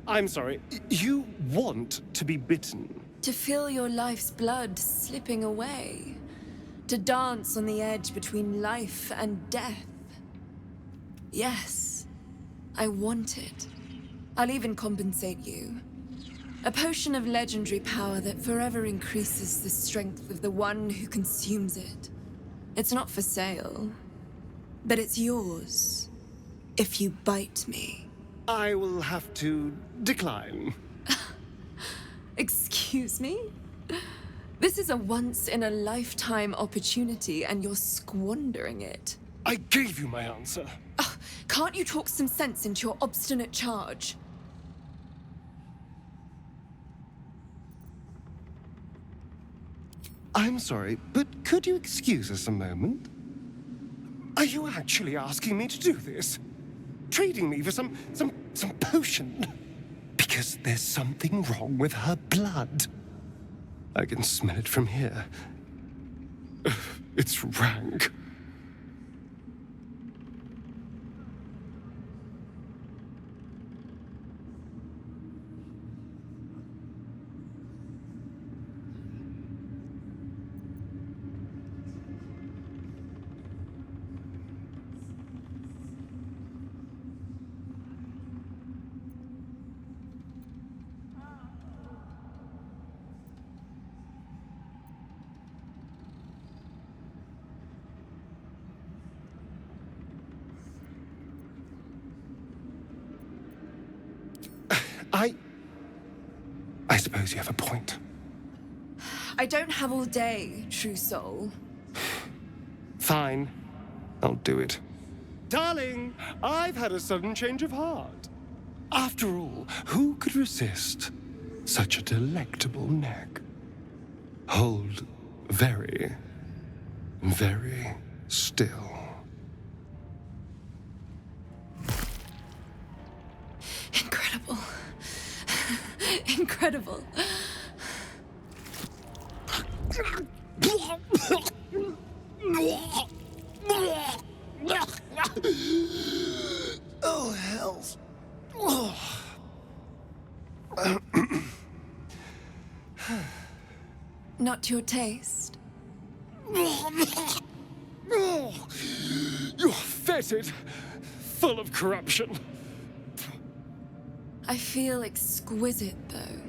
I'm sorry. You want to be bitten? To feel your life's blood slipping away. To dance on the edge between life and death. Yes, I want it. I'll even compensate you. A potion of legendary power that forever increases the strength of the one who consumes it. It's not for sale, but it's yours if you bite me. I will have to decline. Excuse me? This is a once-in-a-lifetime opportunity, and you're squandering it. I gave you my answer. Can't you talk some sense into your obstinate charge? I'm sorry, but could you excuse us a moment? Are you actually asking me to do this? Trading me for some potion? Because there's something wrong with her blood. I can smell it from here. It's rank. I suppose you have a point. I don't have all day, true soul. Fine. I'll do it. Darling, I've had a sudden change of heart. After all, who could resist such a delectable neck? Hold very, very still. Incredible. Incredible. Oh, hells. Not to your taste. You're fetid, full of corruption. I feel exquisite, though.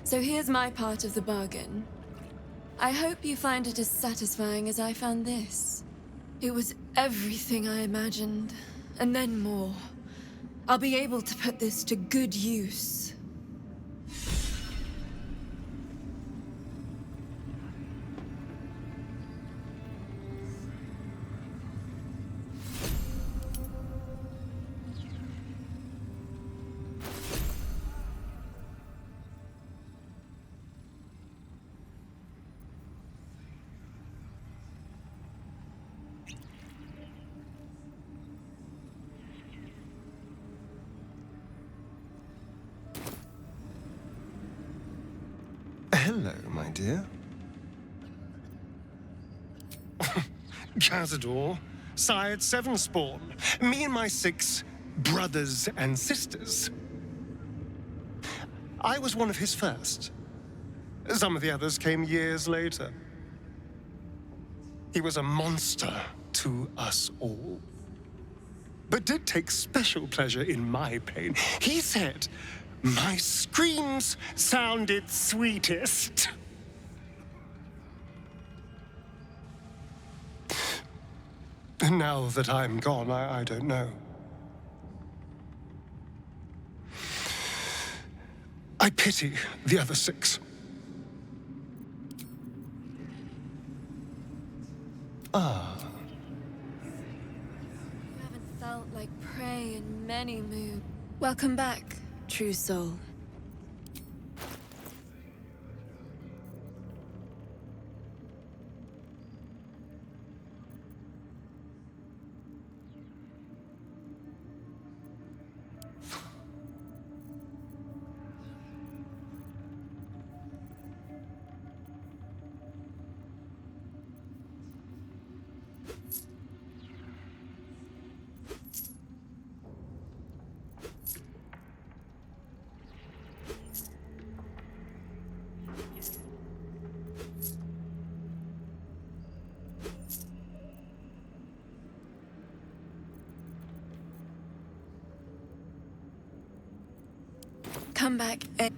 So here's my part of the bargain. I hope you find it as satisfying as I found this. It was everything I imagined, and then more. I'll be able to put this to good use. Hello, my dear. Cazador, sired 7 spawn. Me and my 6 brothers and sisters. I was one of his first. Some of the others came years later. He was a monster to us all, but did take special pleasure in my pain. He said my screams sounded sweetest. And now that I'm gone, I don't know. I pity the other 6. Ah. You haven't felt like prey in many moons. Welcome back, true soul. Come back and...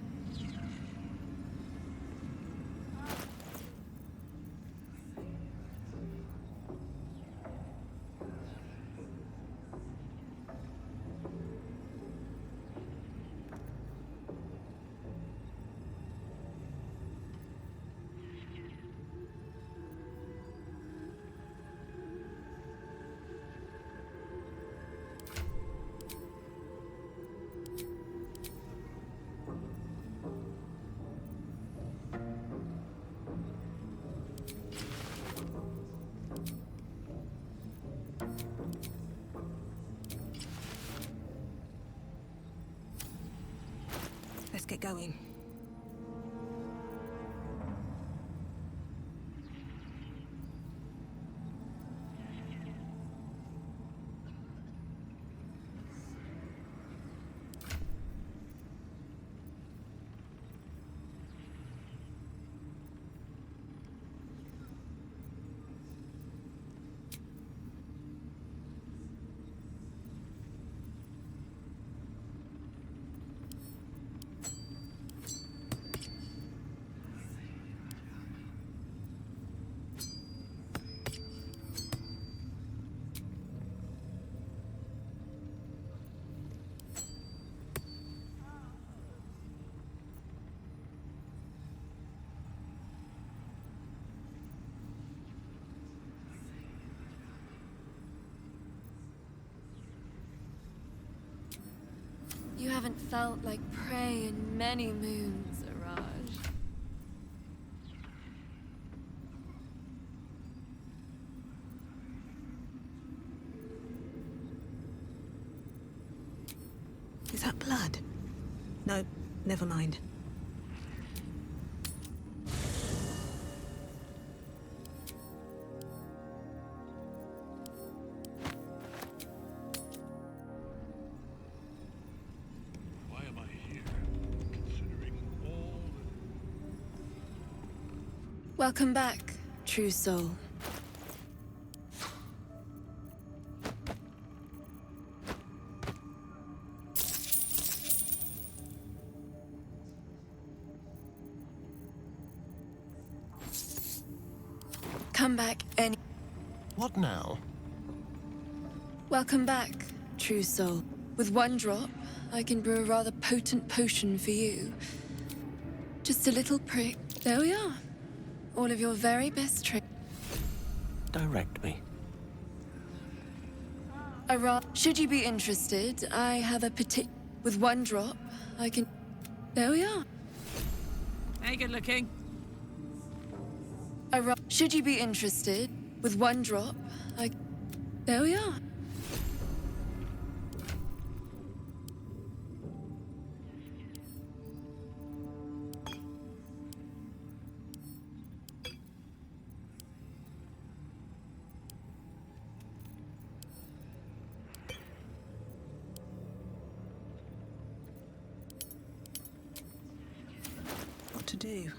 haven't felt like prey in many moons, Araj. Is that blood? No, never mind. Welcome back, true soul. Come back any... What now? Welcome back, true soul. With one drop, I can brew a rather potent potion for you. Just a little prick. There we are. All of your very best tricks. Direct me. Should you be interested, I have a with one drop, I can... There we are. Hey, good looking. Should you be interested, with one drop, there we are. What to do?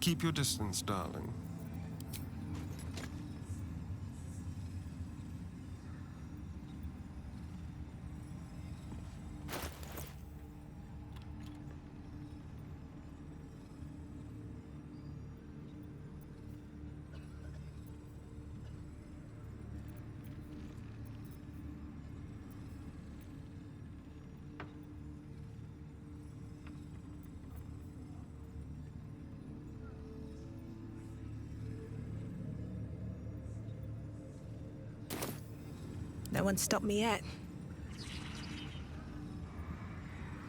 Keep your distance, darling. No one stopped me yet.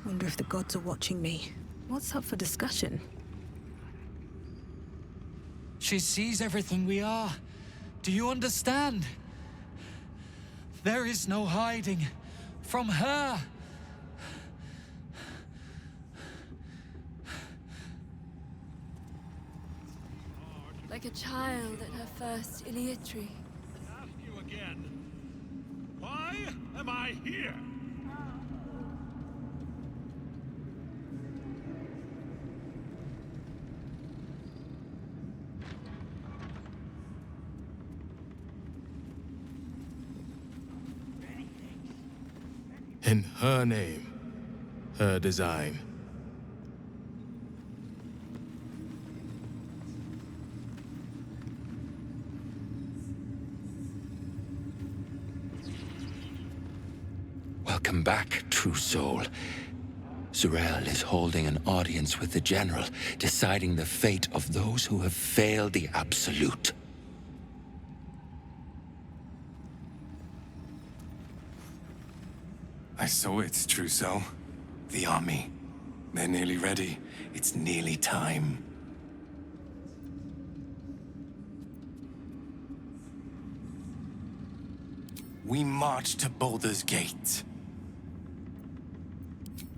Wonder if the gods are watching me. What's up for discussion? She sees everything we are. Do you understand? There is no hiding from her. Like a child at her first Iliitri. Ask you again. Why am I here? In her name, her design. Welcome back, true soul. Zurel is holding an audience with the General, deciding the fate of those who have failed the Absolute. I saw it, Trousseau. The army. They're nearly ready. It's nearly time. We march to Baldur's Gate.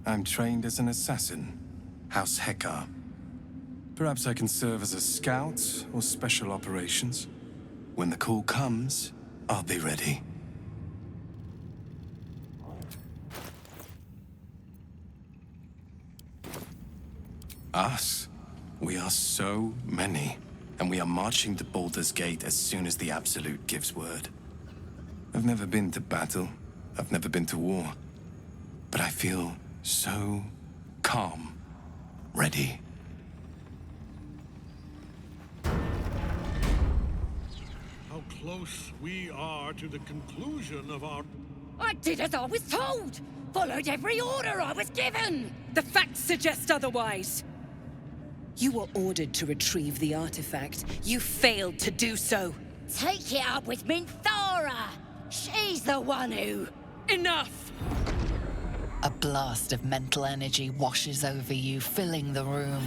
I'm trained as an assassin. House Hekar. Perhaps I can serve as a scout or special operations. When the call comes, I'll be ready. Us? We are so many, and we are marching to Baldur's Gate as soon as the Absolute gives word. I've never been to battle. I've never been to war. But I feel so calm, ready. How close we are to the conclusion of our... I did as I was told! Followed every order I was given! The facts suggest otherwise. You were ordered to retrieve the artifact. You failed to do so. Take it up with Minthara! She's the one who... Enough! A blast of mental energy washes over you, filling the room.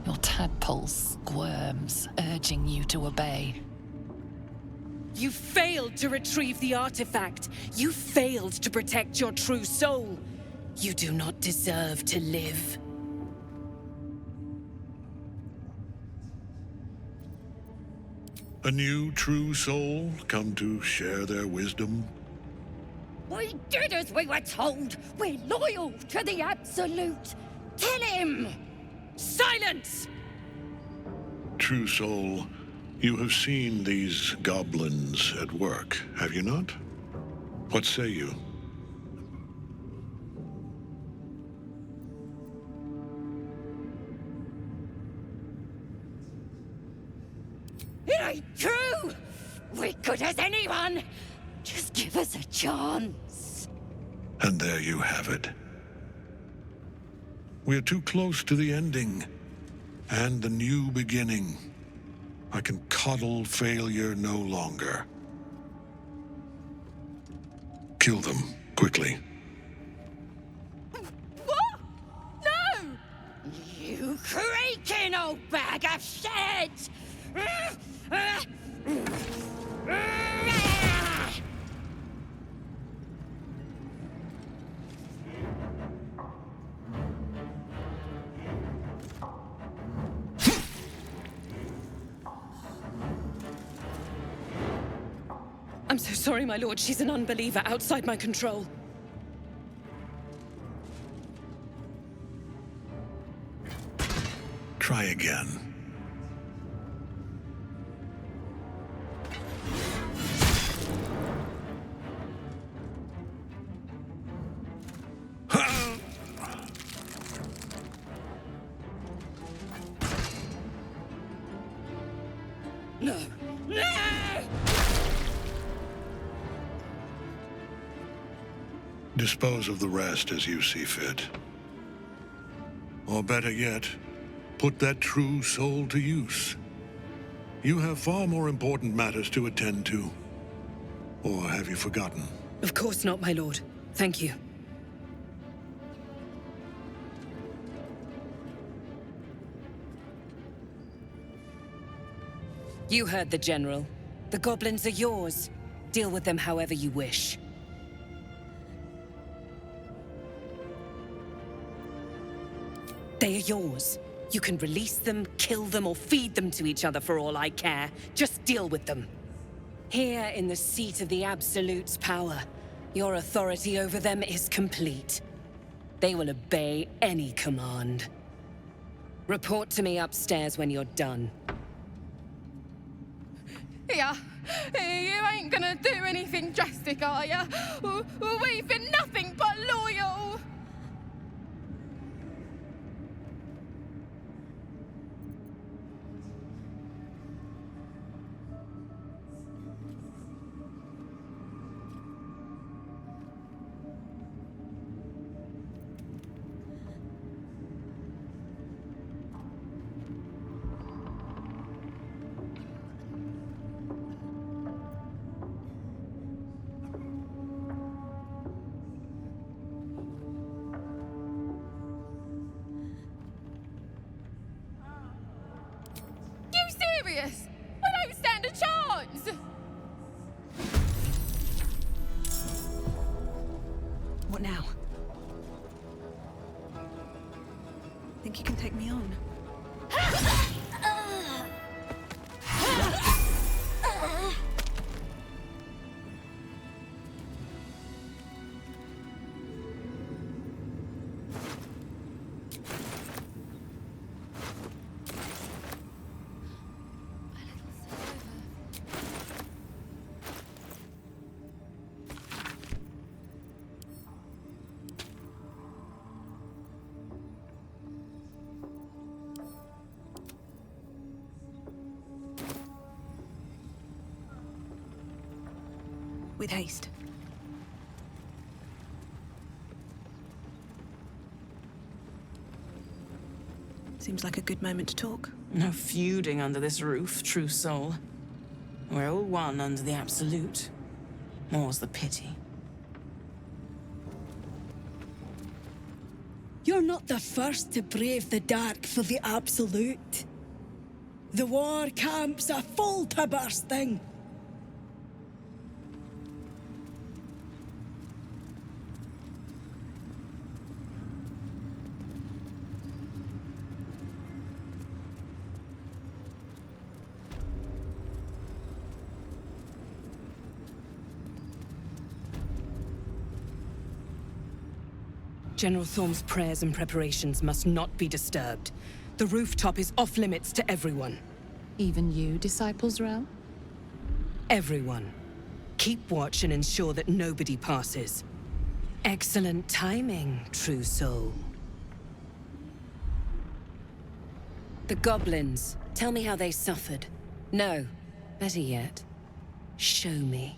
Your tadpole squirms, urging you to obey. You failed to retrieve the artifact. You failed to protect your true soul. You do not deserve to live. A new true soul come to share their wisdom? We did as we were told! We're loyal to the Absolute! Tell him! Silence! True soul, you have seen these goblins at work, have you not? What say you? It ain't true! We're good as anyone! Just give us a chance. And there you have it. We're too close to the ending. And the new beginning. I can coddle failure no longer. Kill them, quickly. What? No! You creaking old bag of shit! I'm so sorry, my lord. She's an unbeliever outside my control. Try again. No! No! Dispose of the rest as you see fit. Or better yet, put that true soul to use. You have far more important matters to attend to. Or have you forgotten? Of course not, my lord. Thank you. You heard the General. The goblins are yours. Deal with them however you wish. They are yours. You can release them, kill them, or feed them to each other for all I care. Just deal with them. Here in the seat of the Absolute's power, your authority over them is complete. They will obey any command. Report to me upstairs when you're done. Yeah, you ain't gonna do anything drastic, are ya? We've been nothing but loyal! What now? Think you can take me on? With haste. Seems like a good moment to talk. No feuding under this roof, true soul. We're all one under the Absolute. More's the pity. You're not the first to brave the dark for the Absolute. The war camps are full to bursting. General Thorm's prayers and preparations must not be disturbed. The rooftop is off limits to everyone. Even you, Disciples Realm? Everyone. Keep watch and ensure that nobody passes. Excellent timing, true soul. The goblins. Tell me how they suffered. No, better yet, show me.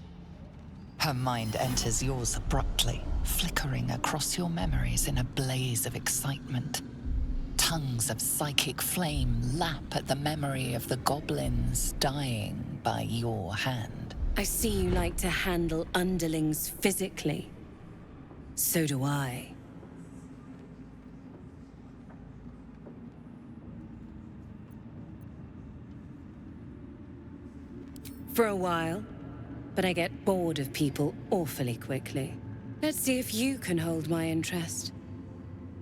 Her mind enters yours abruptly, flickering across your memories in a blaze of excitement. Tongues of psychic flame lap at the memory of the goblins dying by your hand. I see you like to handle underlings physically. So do I. For a while, but I get bored of people awfully quickly. Let's see if you can hold my interest.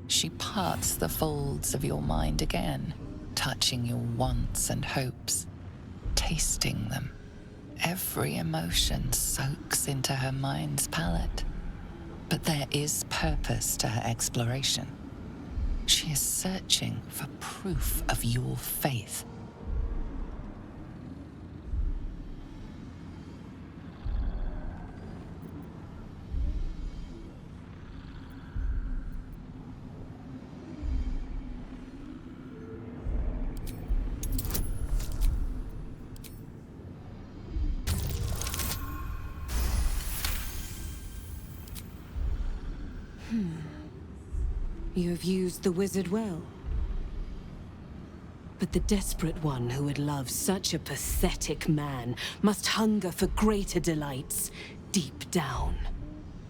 She parts the folds of your mind again, touching your wants and hopes, tasting them. Every emotion soaks into her mind's palette. But there is purpose to her exploration. She is searching for proof of your faith. You have used the wizard well. But the desperate one who would love such a pathetic man must hunger for greater delights deep down.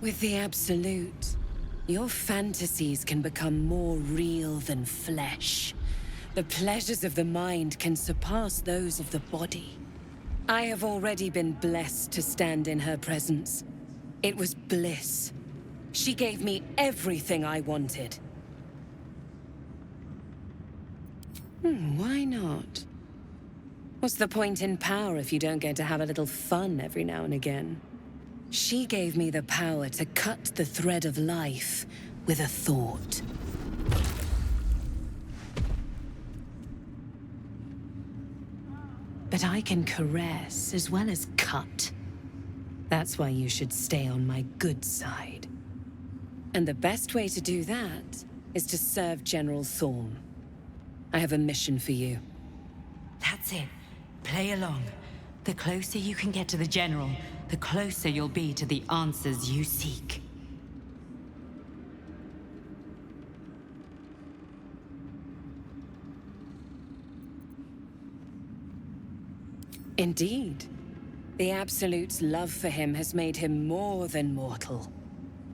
With the Absolute, your fantasies can become more real than flesh. The pleasures of the mind can surpass those of the body. I have already been blessed to stand in her presence. It was bliss. She gave me everything I wanted. Why not? What's the point in power if you don't get to have a little fun every now and again? She gave me the power to cut the thread of life with a thought. But I can caress as well as cut. That's why you should stay on my good side. And the best way to do that is to serve General Thorm. I have a mission for you. That's it. Play along. The closer you can get to the General, the closer you'll be to the answers you seek. Indeed. The Absolute's love for him has made him more than mortal.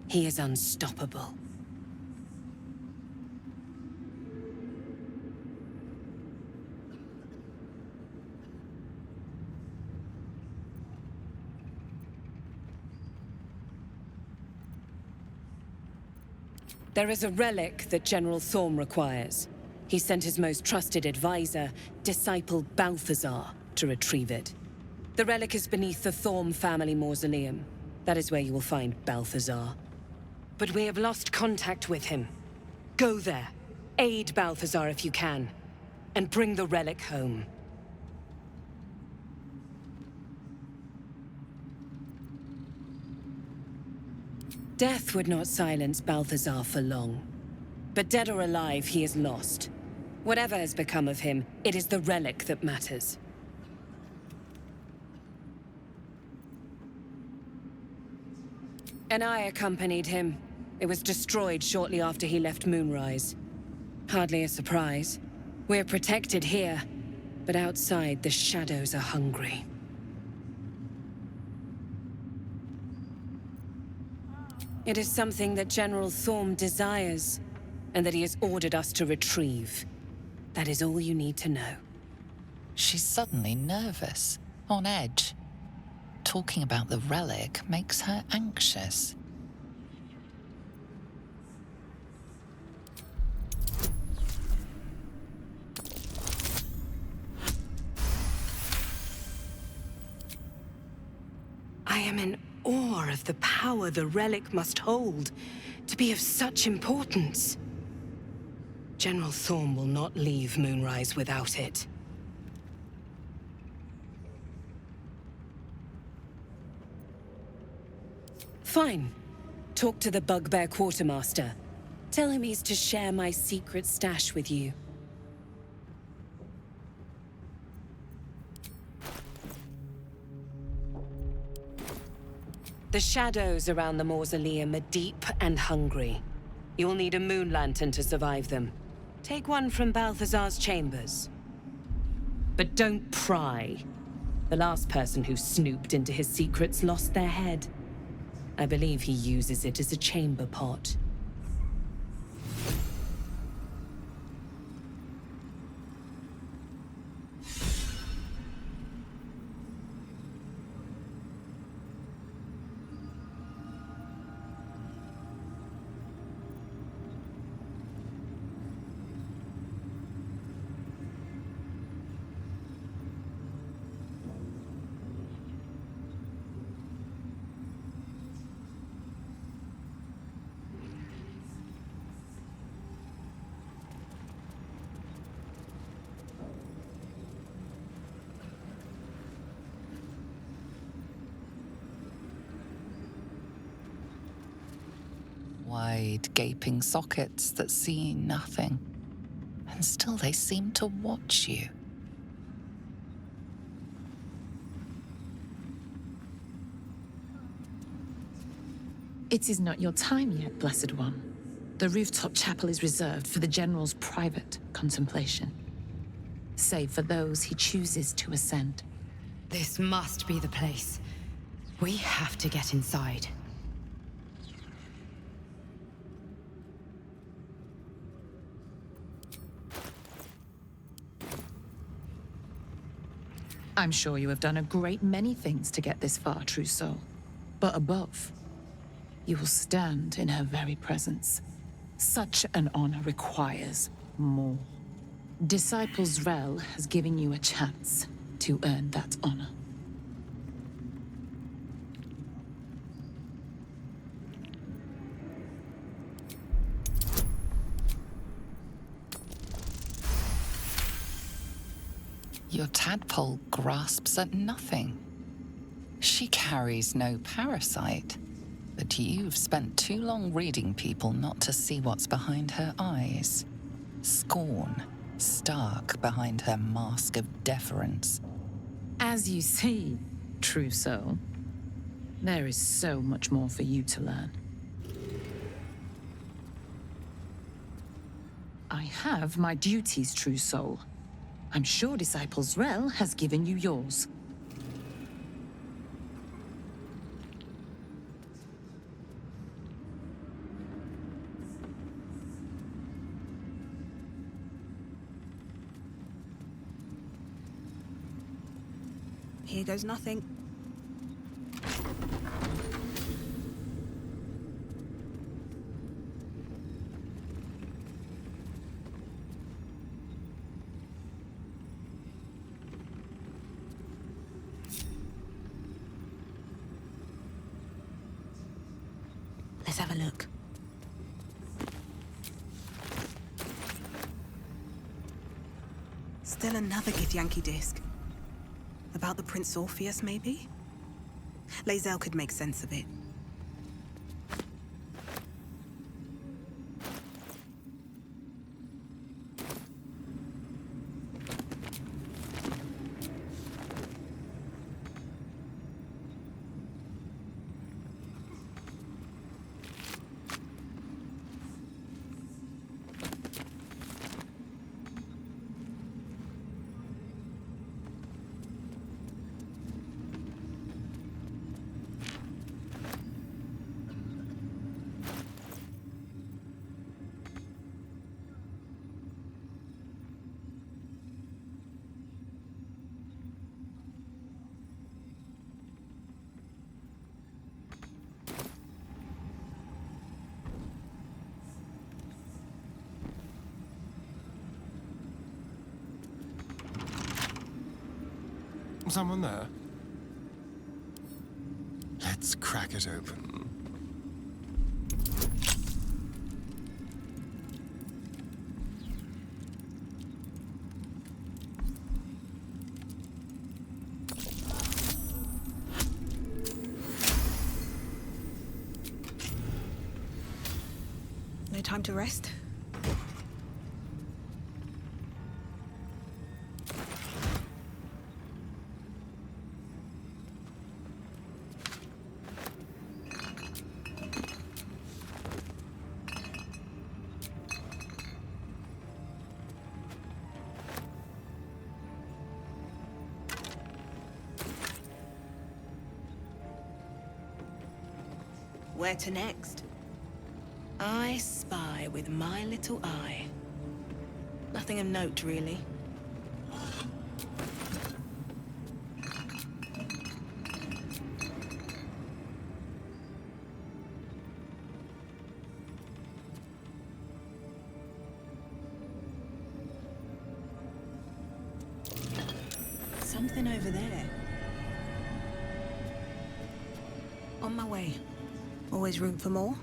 He is unstoppable. There is a relic that General Thorm requires. He sent his most trusted advisor, disciple Balthazar, to retrieve it. The relic is beneath the Thorm family mausoleum. That is where you will find Balthazar. But we have lost contact with him. Go there, aid Balthazar if you can, and bring the relic home. Death would not silence Balthazar for long. But dead or alive, he is lost. Whatever has become of him, it is the relic that matters. And I accompanied him. It was destroyed shortly after he left Moonrise. Hardly a surprise. We're protected here, but outside the shadows are hungry. It is something that General Thorm desires, and that he has ordered us to retrieve. That is all you need to know. She's suddenly nervous, on edge. Talking about the relic makes her anxious. I am in awe of the power the relic must hold to be of such importance. General Thorm will not leave Moonrise without it. Fine. Talk to the Bugbear Quartermaster. Tell him he's to share my secret stash with you. The shadows around the mausoleum are deep and hungry. You'll need a moon lantern to survive them. Take one from Balthazar's chambers. But don't pry. The last person who snooped into his secrets lost their head. I believe he uses it as a chamber pot. Wide, gaping sockets that see nothing. And still they seem to watch you. It is not your time yet, Blessed One. The rooftop chapel is reserved for the General's private contemplation, save for those he chooses to ascend. This must be the place. We have to get inside. I'm sure you have done a great many things to get this far, true soul. But above, you will stand in her very presence. Such an honor requires more. Disciple Zrel has given you a chance to earn that honor. Your tadpole grasps at nothing. She carries no parasite, but you've spent too long reading people not to see what's behind her eyes. Scorn, stark behind her mask of deference. As you see, true soul, there is so much more for you to learn. I have my duties, true soul. I'm sure Disciple Zrel has given you yours. Here goes nothing. a look. Still another Githyanki disc. About the Prince Orpheus, maybe? Lae'zel could make sense of it. Someone there? Let's crack it open. No time to rest? Where to next? I spy with my little eye. Nothing of note, really. Something over there. On my way. Always room for more?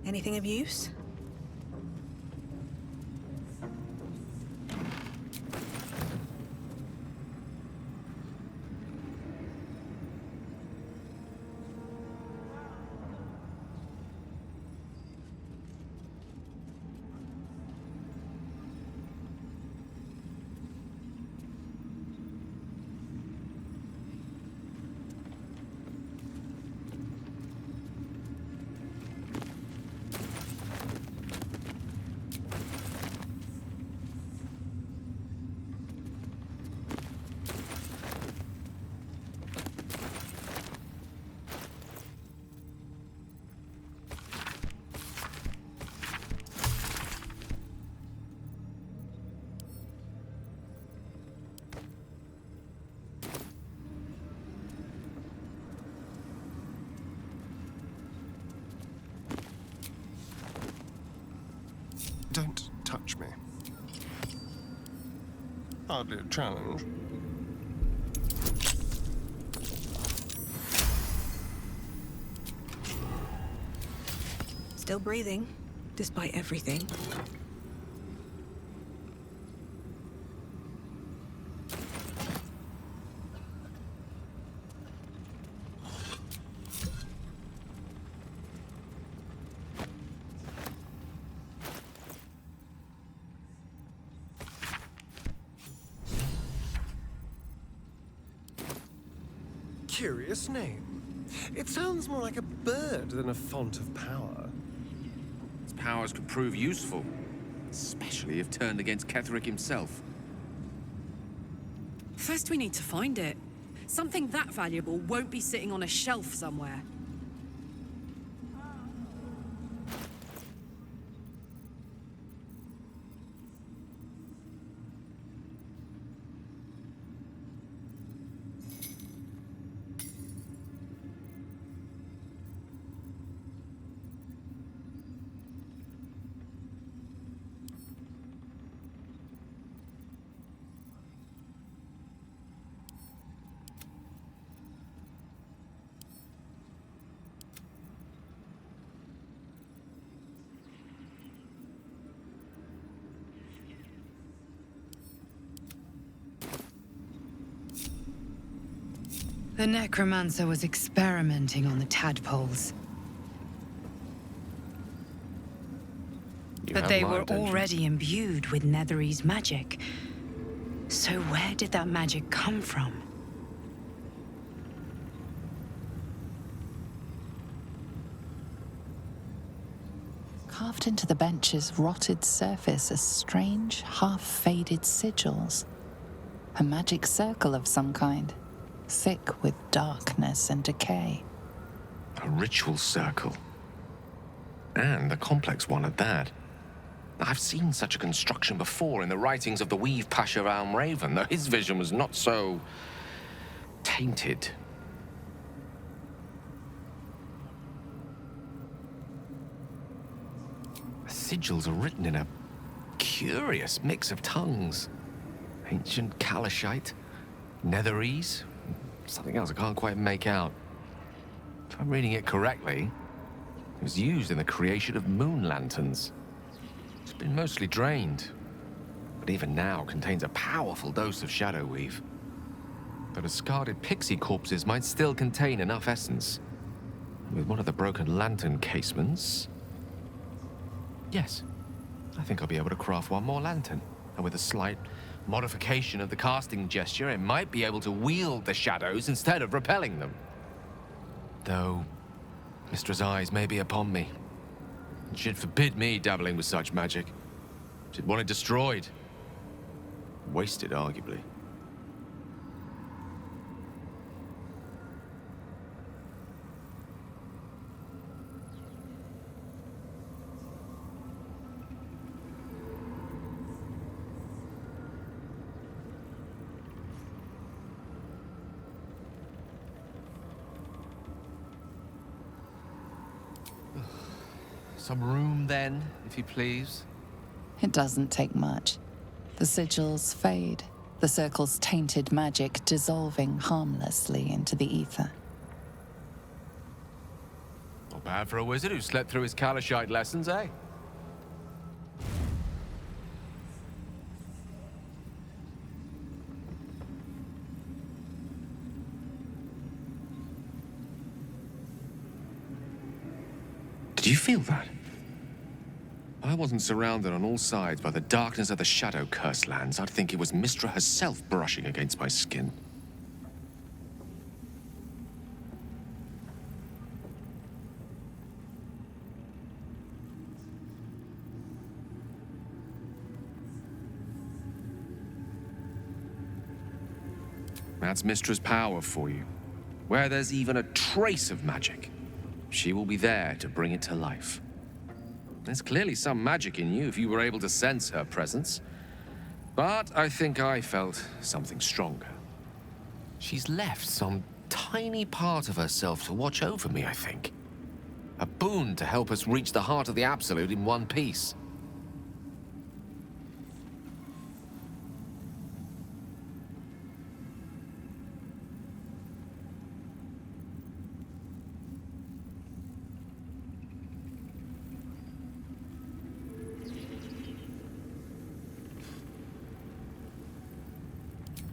Anything of use? Don't touch me. Hardly a challenge. Still breathing, despite everything. Curious name. It sounds more like a bird than a font of power. Its powers could prove useful, especially if turned against Ketheric himself. First, we need to find it. Something that valuable won't be sitting on a shelf somewhere. The necromancer was experimenting on the tadpoles. But they were already imbued with Netherese magic. So where did that magic come from? Carved into the bench's rotted surface are strange, half-faded sigils. A magic circle of some kind, thick with darkness and decay. A ritual circle. And a complex one at that. I've seen such a construction before in the writings of the Weave Pasha Raven, though his vision was not so tainted. The sigils are written in a curious mix of tongues. Ancient Kalashite, Netherese, something else I can't quite make out. If I'm reading it correctly, it was used in the creation of moon lanterns. It's been mostly drained, but even now contains a powerful dose of shadow weave. The discarded pixie corpses might still contain enough essence. With one of the broken lantern casements... Yes, I think I'll be able to craft one more lantern. And with a slight modification of the casting gesture, it might be able to wield the shadows instead of repelling them. Though, Mistress' eyes may be upon me. She'd forbid me dabbling with such magic. She'd want it destroyed. Wasted, arguably. Some room, then, if you please. It doesn't take much. The sigils fade, the circle's tainted magic dissolving harmlessly into the ether. Not Bad for a wizard who slept through his Kalashite lessons, eh? Did you feel that? I wasn't surrounded on all sides by the darkness of the Shadow Curse lands. I'd think it was Mystra herself brushing against my skin. That's Mystra's power for you. Where there's even a trace of magic, she will be there to bring it to life. There's clearly some magic in you if you were able to sense her presence. But I think I felt something stronger. She's left some tiny part of herself to watch over me, I think. A boon to help us reach the heart of the Absolute in one piece.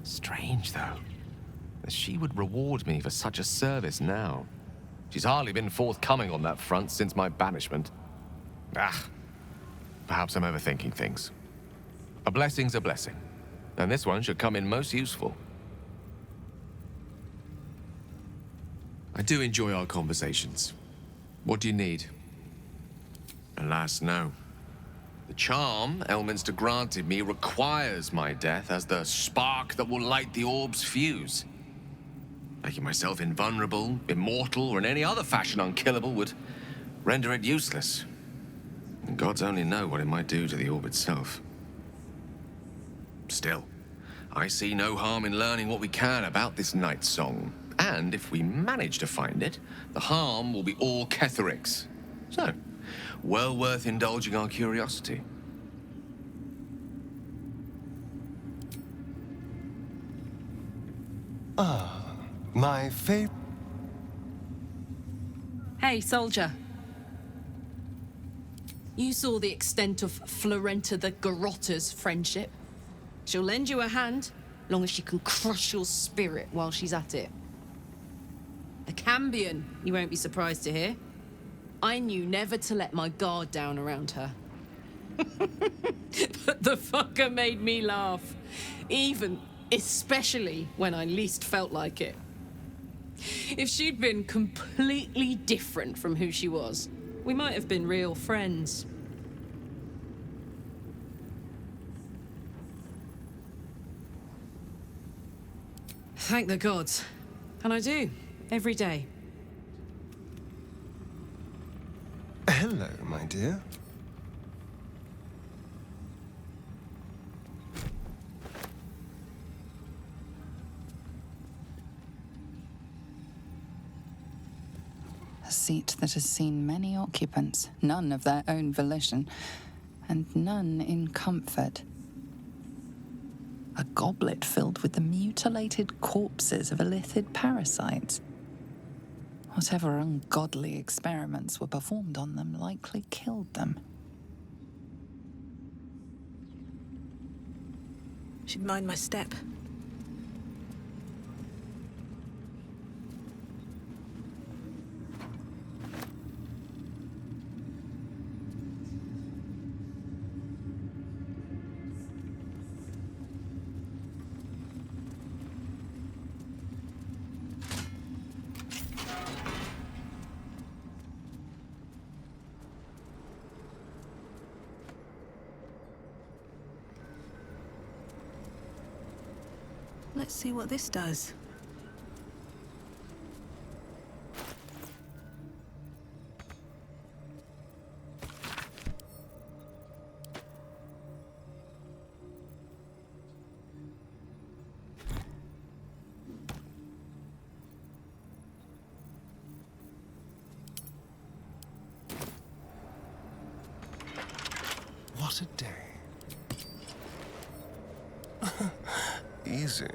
Strange, though, that she would reward me for such a service now. She's hardly been forthcoming on that front since my banishment. Perhaps I'm overthinking things. A blessing's a blessing, and this one should come in most useful. I do enjoy our conversations. What do you need? Alas, no. The charm Elminster granted me requires my death as the spark that will light the orb's fuse. Making myself invulnerable, immortal, or in any other fashion unkillable would render it useless. And gods only know what it might do to the orb itself. Still, I see no harm in learning what we can about this night song. And if we manage to find it, the harm will be all Ketheric's. So, well worth indulging our curiosity. My favorite. Hey, soldier. You saw the extent of Florenta the Garrotta's friendship. She'll lend you a hand, long as she can crush your spirit while she's at it. A Cambion, you won't be surprised to hear. I knew never to let my guard down around her. But the fucker made me laugh. Especially when I least felt like it. If she'd been completely different from who she was, we might have been real friends. Thank the gods. And I do, every day. Hello, my dear. A seat that has seen many occupants, none of their own volition, and none in comfort. A goblet filled with the mutilated corpses of illithid parasites. Whatever ungodly experiments were performed on them likely killed them. Should mind my step. Let's see what this does. What a day. Easy.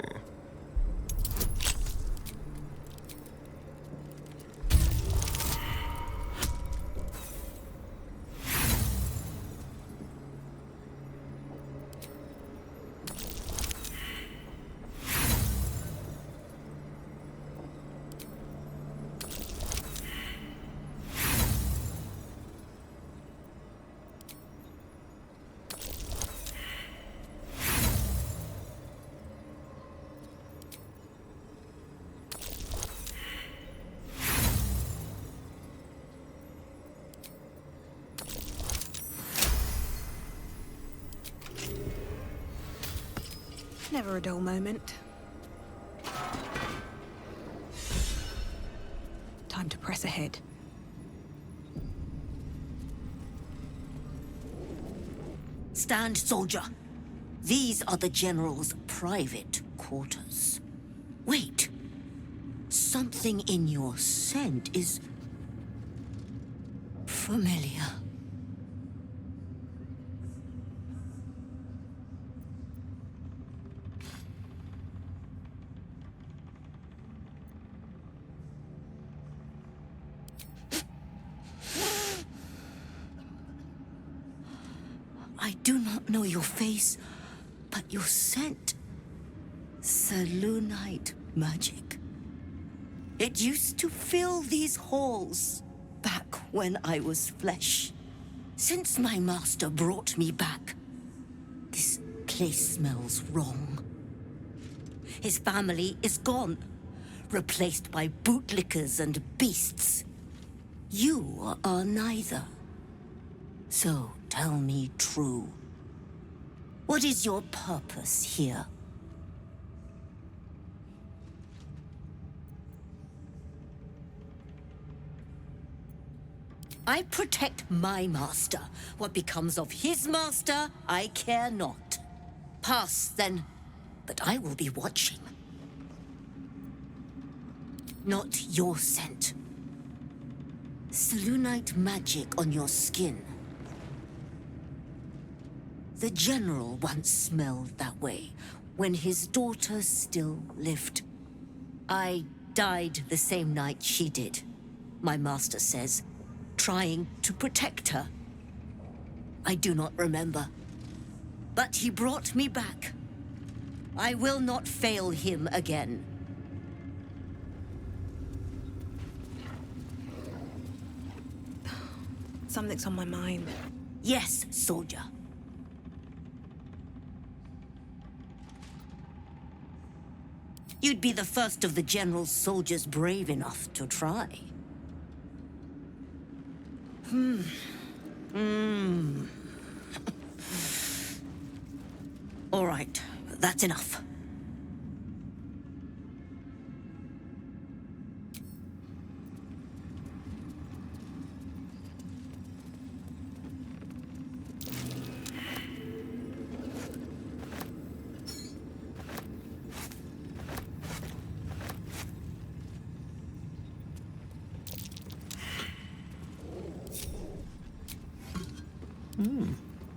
Never a dull moment. Time to press ahead. Stand, soldier. These are the General's private quarters. Wait. Something in your scent is familiar. I do not know your face, but your scent. Selûnite magic. It used to fill these halls back when I was flesh. Since my master brought me back, this place smells wrong. His family is gone, replaced by bootlickers and beasts. You are neither. So tell me true. What is your purpose here? I protect my master. What becomes of his master, I care not. Pass, then, but I will be watching. Not your scent. Selûnite magic on your skin. The General once smelled that way, when his daughter still lived. I died the same night she did, my master says, trying to protect her. I do not remember. But he brought me back. I will not fail him again. Something's on my mind. Yes, soldier. You'd be the first of the General's soldiers brave enough to try. All right, that's enough.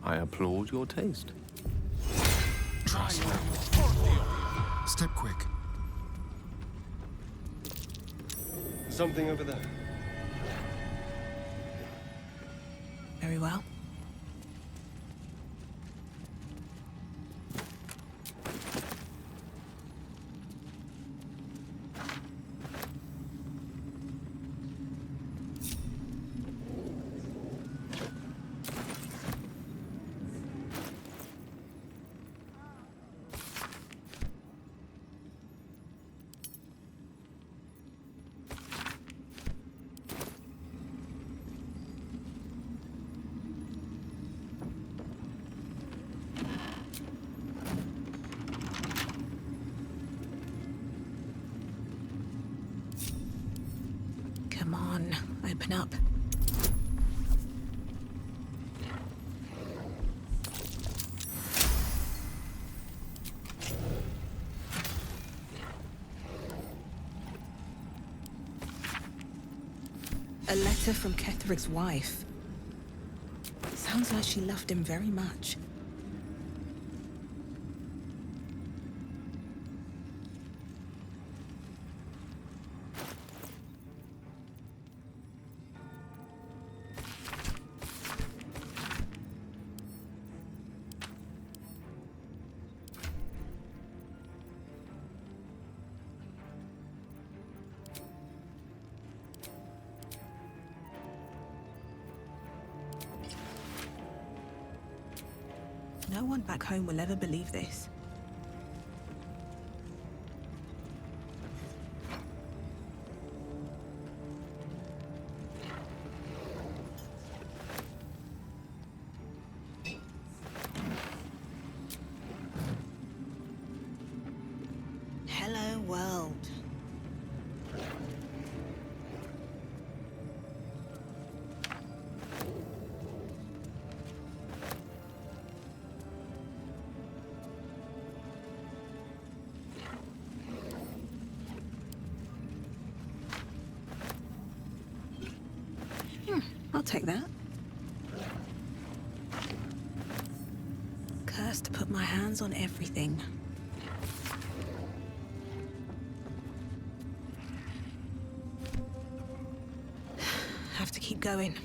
I applaud your taste. Trust me. Step quick. Something over there. Very well. Come on, open up. A letter from Ketheric's wife. Sounds like she loved him very much. No one back home will ever believe this. Hello, world. I'll take that. Cursed to put my hands on everything. Have to keep going.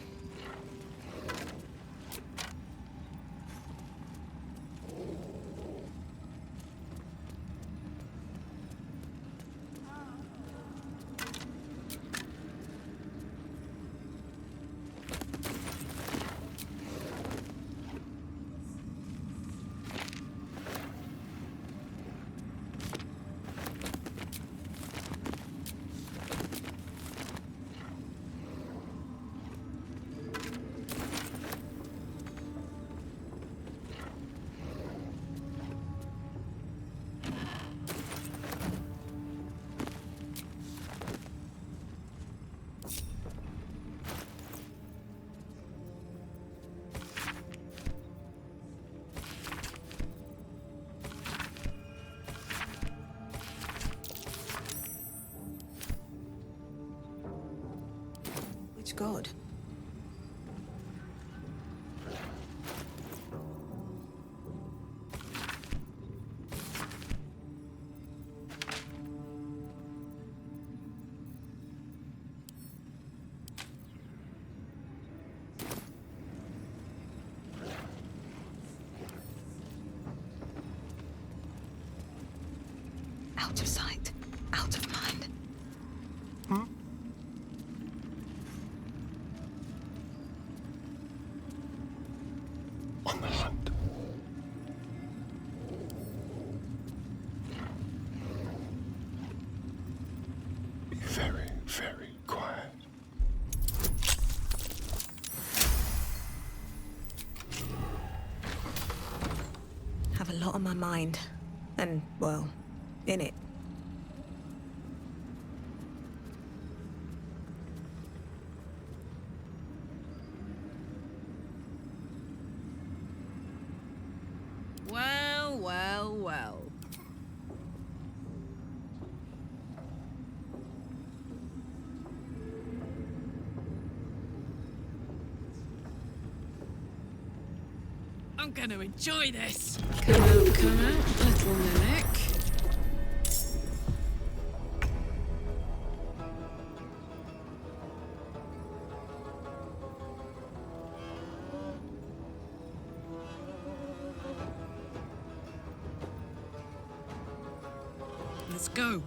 Which god? Out of sight, out of mind. On the hunt. Be very, very quiet. Have a lot on my mind. And, well, in it. Well, well, well. I'm gonna enjoy this. Come out, little mimic. Let's go.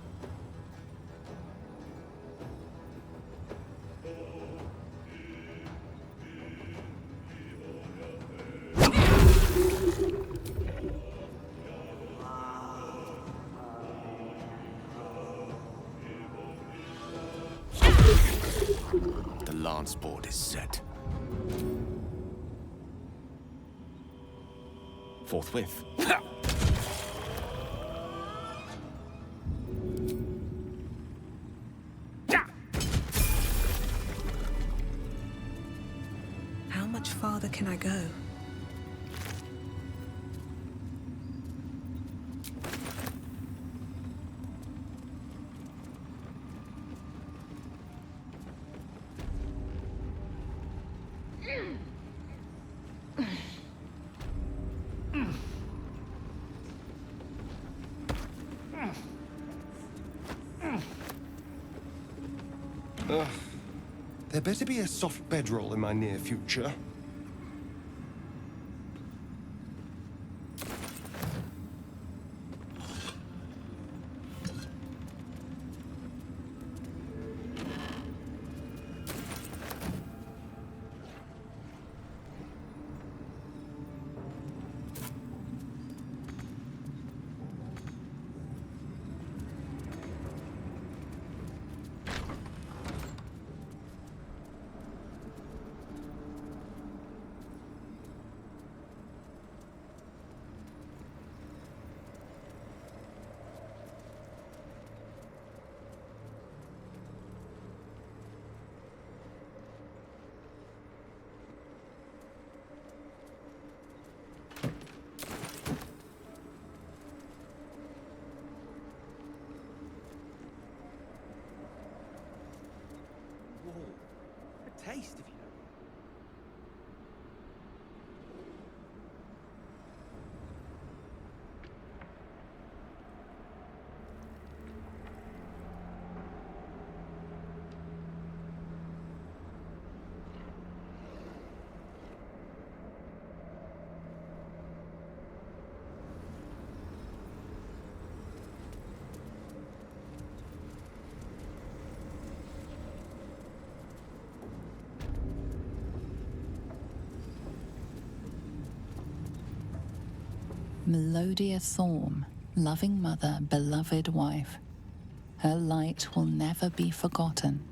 The lance board is set. Forthwith. How much farther can I go? There better be a soft bedroll in my near future. waste if you don't. Melodia Thorm, loving mother, beloved wife. Her light will never be forgotten.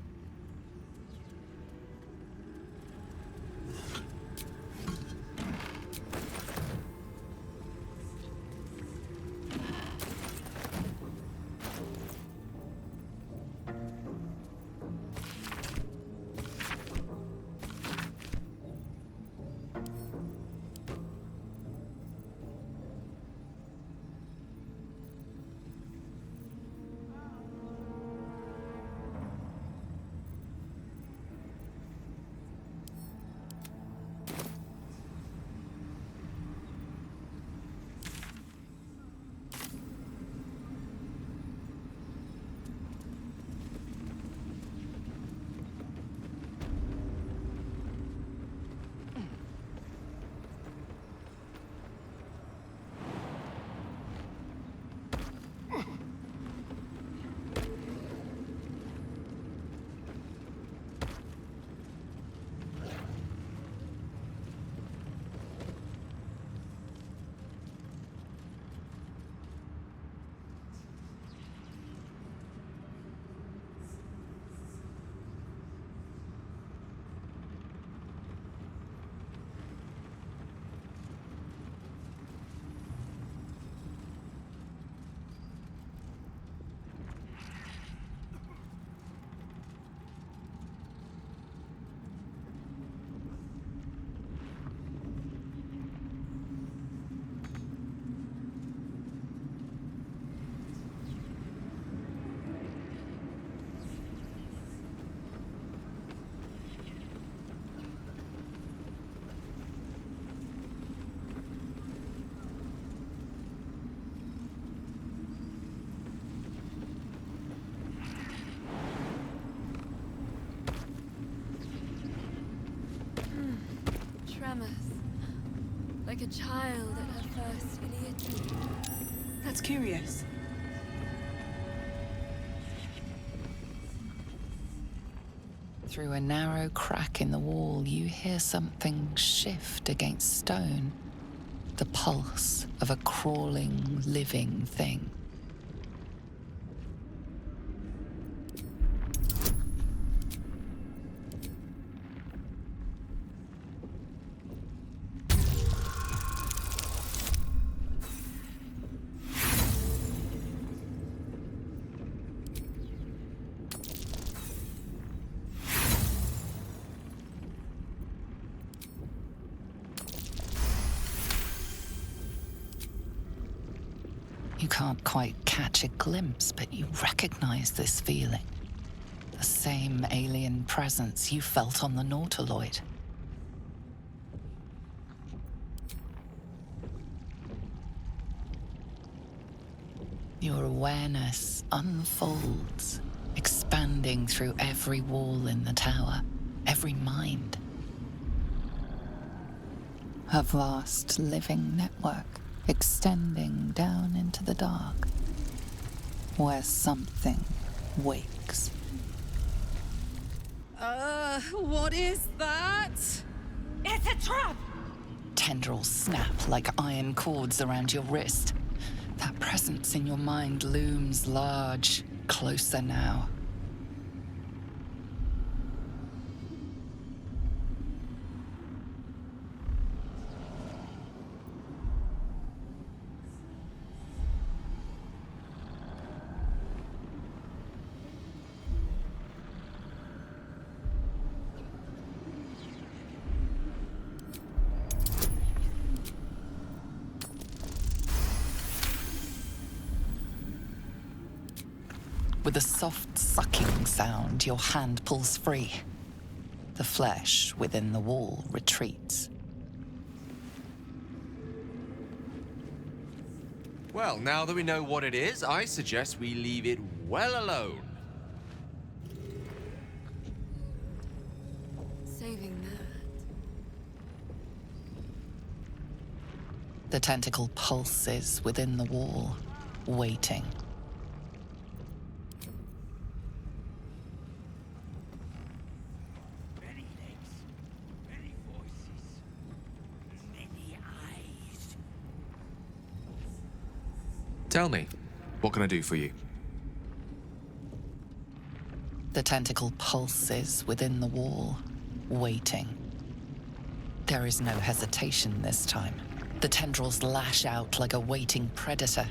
Tremors. Like a child at her first idiotry. That's curious. Through a narrow crack in the wall, you hear something shift against stone. The pulse of a crawling, living thing. You can't quite catch a glimpse, but you recognize this feeling. The same alien presence you felt on the Nautiloid. Your awareness unfolds, expanding through every wall in the tower, every mind. A vast living network extending down into the dark, where something wakes. What is that? It's a trap! Tendrils snap like iron cords around your wrist. That presence in your mind looms large, closer now. With a soft sucking sound, your hand pulls free. The flesh within the wall retreats. Well, now that we know what it is, I suggest we leave it well alone. Saving that. The tentacle pulses within the wall, waiting. Many legs, many voices, many eyes. Tell me, what can I do for you? The tentacle pulses within the wall, waiting. There is no hesitation this time. The tendrils lash out like a waiting predator.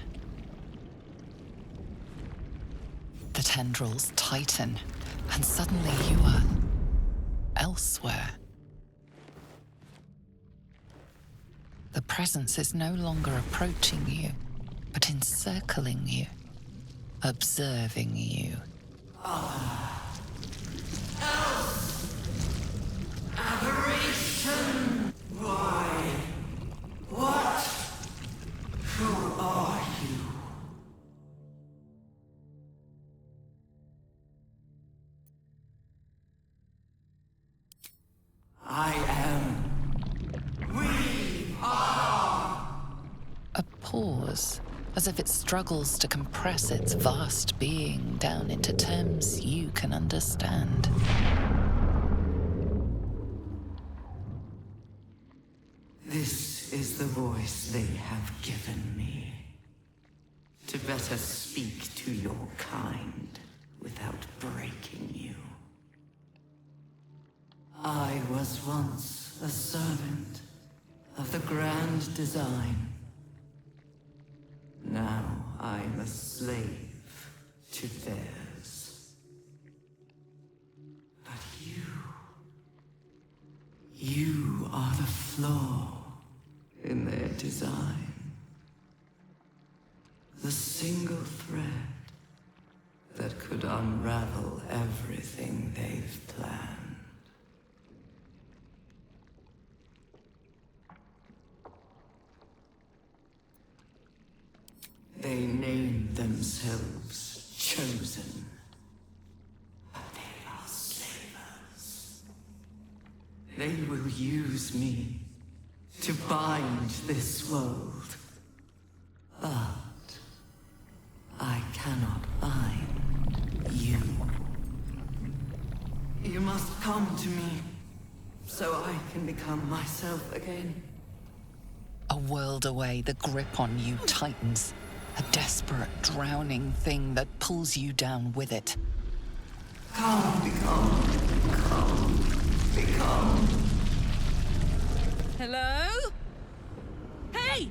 The tendrils tighten, and suddenly you are elsewhere. The presence is no longer approaching you, but encircling you, observing you. Aberration! Why? What? Who are you? I am. We are. A pause, as if it struggles to compress its vast being down into terms you can understand. This is the voice they have given me. To better speak to your kind without breaking you. I was once a servant of the grand design. Now I'm a slave to theirs. But you are the flaw in their design. The single thread that could unravel everything they've planned. They name themselves chosen, but they are slavers. They will use me to bind this world. But I cannot bind you. You must come to me so I can become myself again. A world away, the grip on you tightens. A desperate, drowning thing that pulls you down with it. Come, become. Hello? Hey!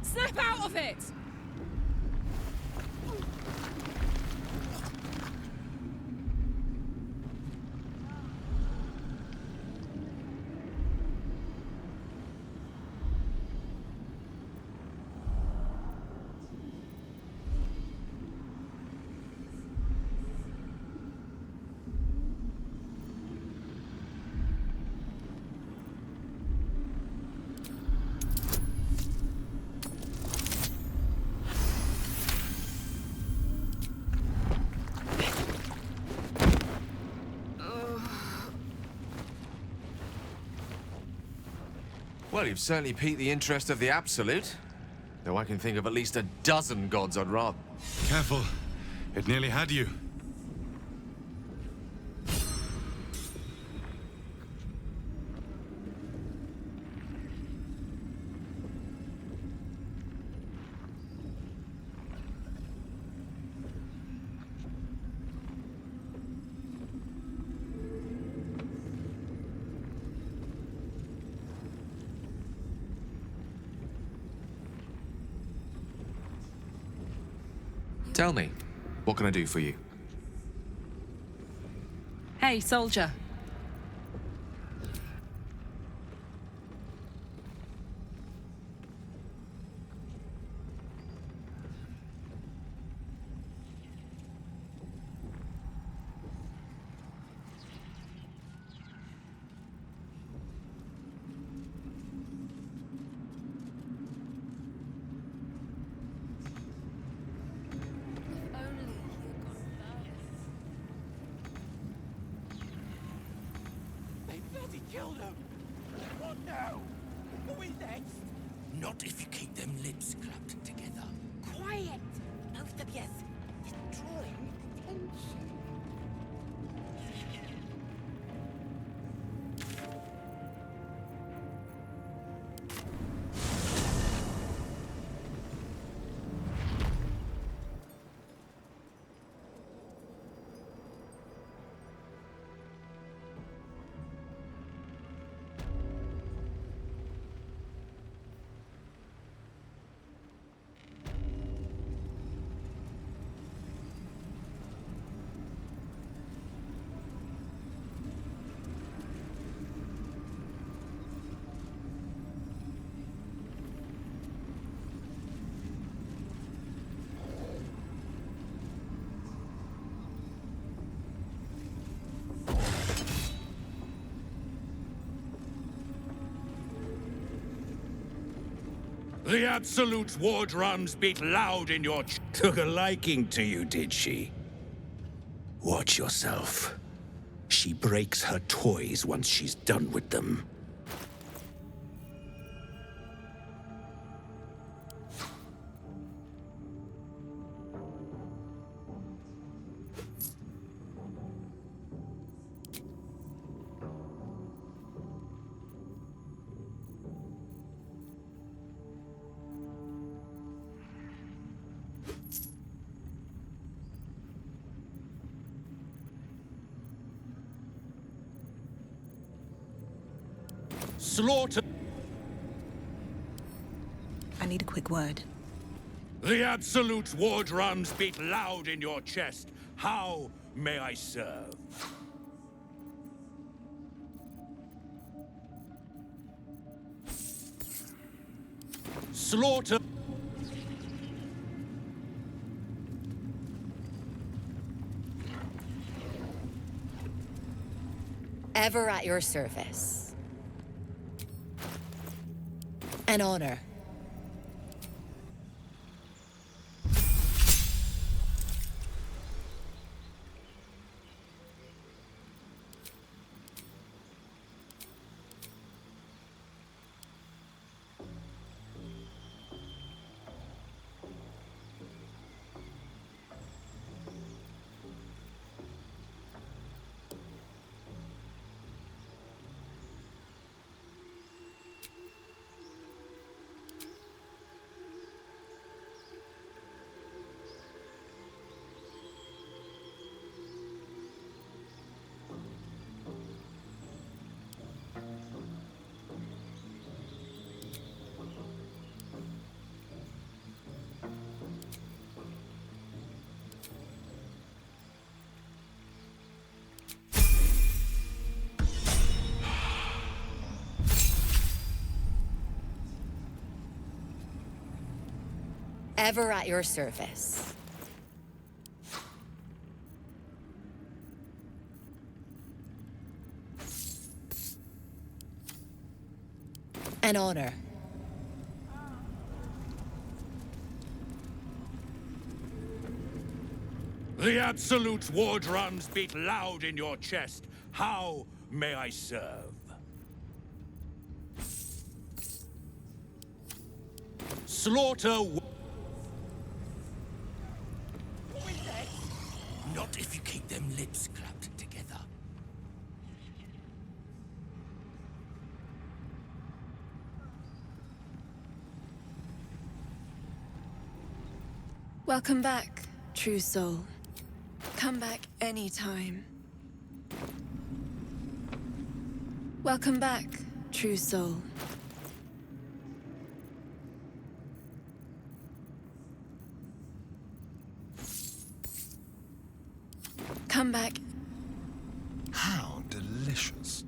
Snap out of it! Well, you've certainly piqued the interest of the Absolute. Though I can think of at least a dozen gods I'd rather. Careful. It nearly had you. Tell me, what can I do for you? Hey, soldier. Not if you keep them lips clapped together. Quiet! Both of you. It's drawing attention. The Absolute's war drums beat loud in your Took a liking to you, did she? Watch yourself. She breaks her toys once she's done with them. Slaughter. I need a quick word. The Absolute's war drums beat loud in your chest. How may I serve? Slaughter. Ever at your service. An honor. Ever at your service. An honor. The Absolute's war drums beat loud in your chest. How may I serve? Slaughter. Not if you keep them lips clapped together. Welcome back, true soul. Come back anytime. Welcome back, true soul. Come back. How delicious.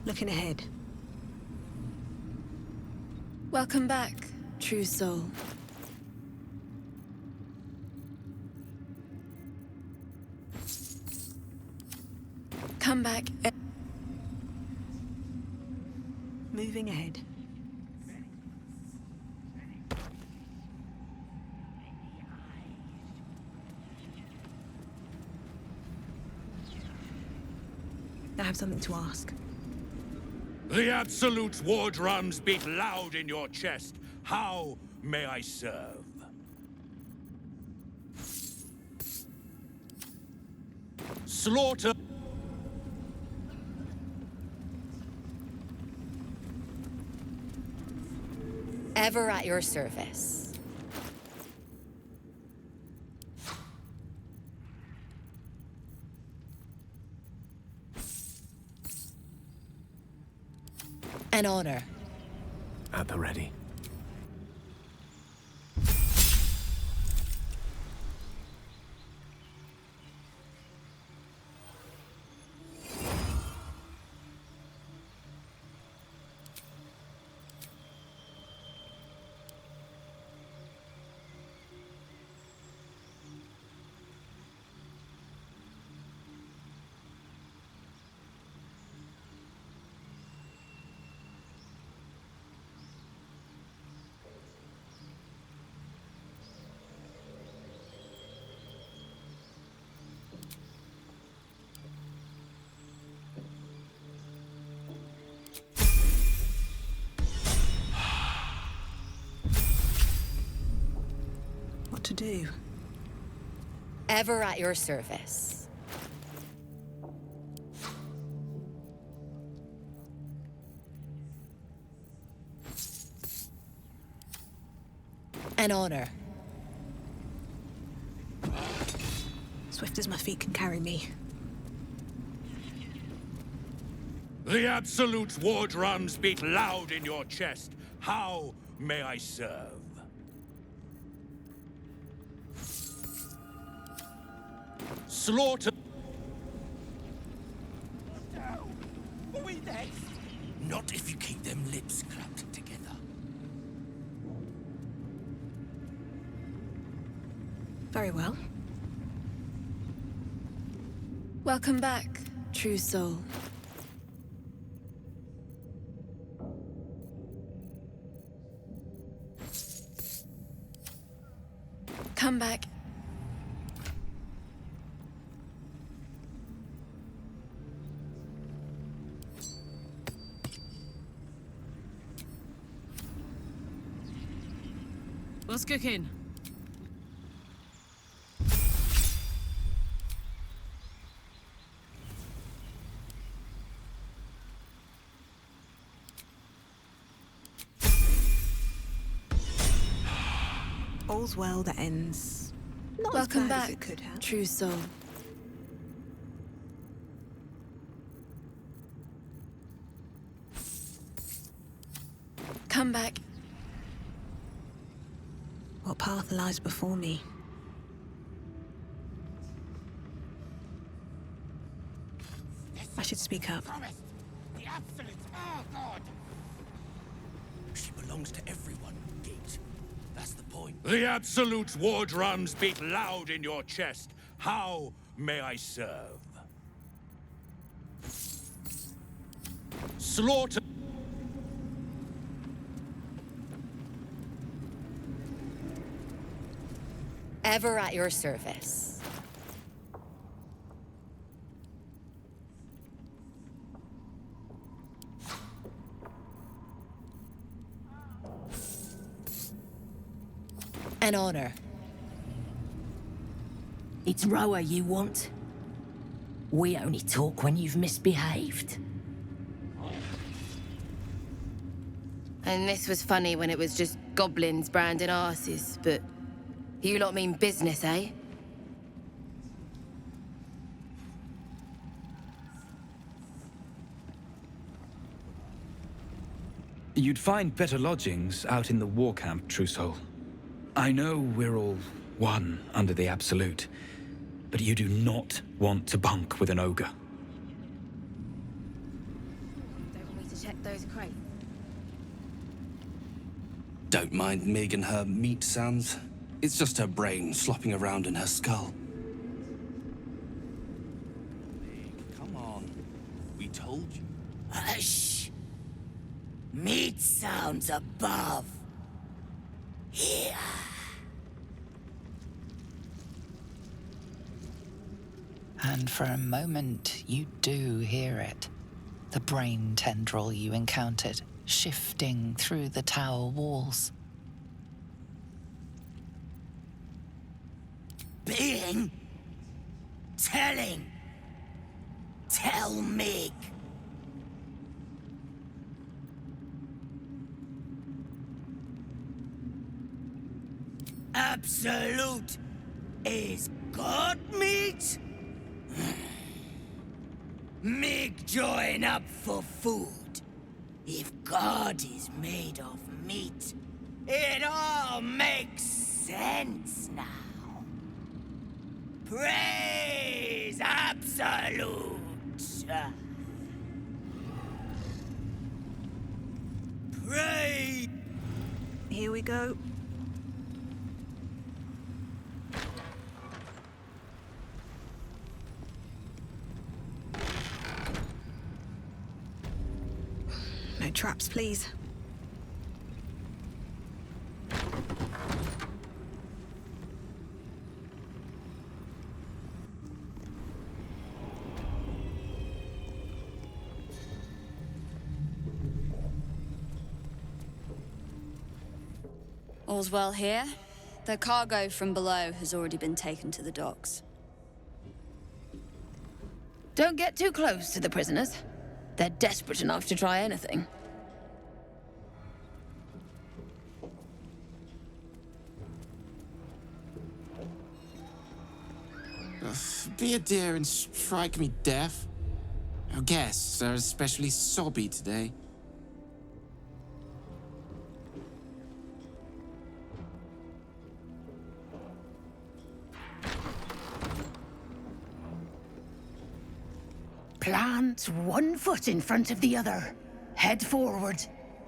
Looking ahead. Welcome back, true soul. Come back. Moving ahead. I have something to ask. The Absolute's war drums beat loud in your chest. How may I serve? Slaughter. Ever at your service. An honor. At the ready. What to do? Ever at your service. An honor. Swift as my feet can carry me. The Absolute's war drums beat loud in your chest. How may I serve? Slaughter. Are we next? Not if you keep them lips clapped together. Very well. Welcome back, true soul. Come back. What's cooking? All's well that ends. Not Welcome as bad back, as it could have. true soul. Come back. What path lies before me? I should speak up. The Absolute. Oh, God. She belongs to everyone, Gate. That's the point. The Absolute's war drums beat loud in your chest. How may I serve? Slaughter. Ever at your service. An honor. It's Roa you want. We only talk when you've misbehaved. And this was funny when it was just goblins branding arses, but you lot mean business, eh? You'd find better lodgings out in the war camp, true soul. I know we're all one under the Absolute, but you do not want to bunk with an ogre. those crates. Don't mind Mig and her meat sounds. It's just her brain slopping around in her skull. Come on. We told you. Hush! Meat sounds above. Here. And for a moment, you do hear it. The brain tendril you encountered, shifting through the tower walls. Being? Telling? Tell Mig. Absolute is God meat? Mig join up for food. If God is made of meat, it all makes sense now. Praise Absolute! Praise! Here we go. No traps, please. All's well here. The cargo from below has already been taken to the docks. Don't get too close to the prisoners. They're desperate enough to try anything. Be a dear and strike me deaf. Our guests are especially sobby today. Plant one foot in front of the other. Head forward.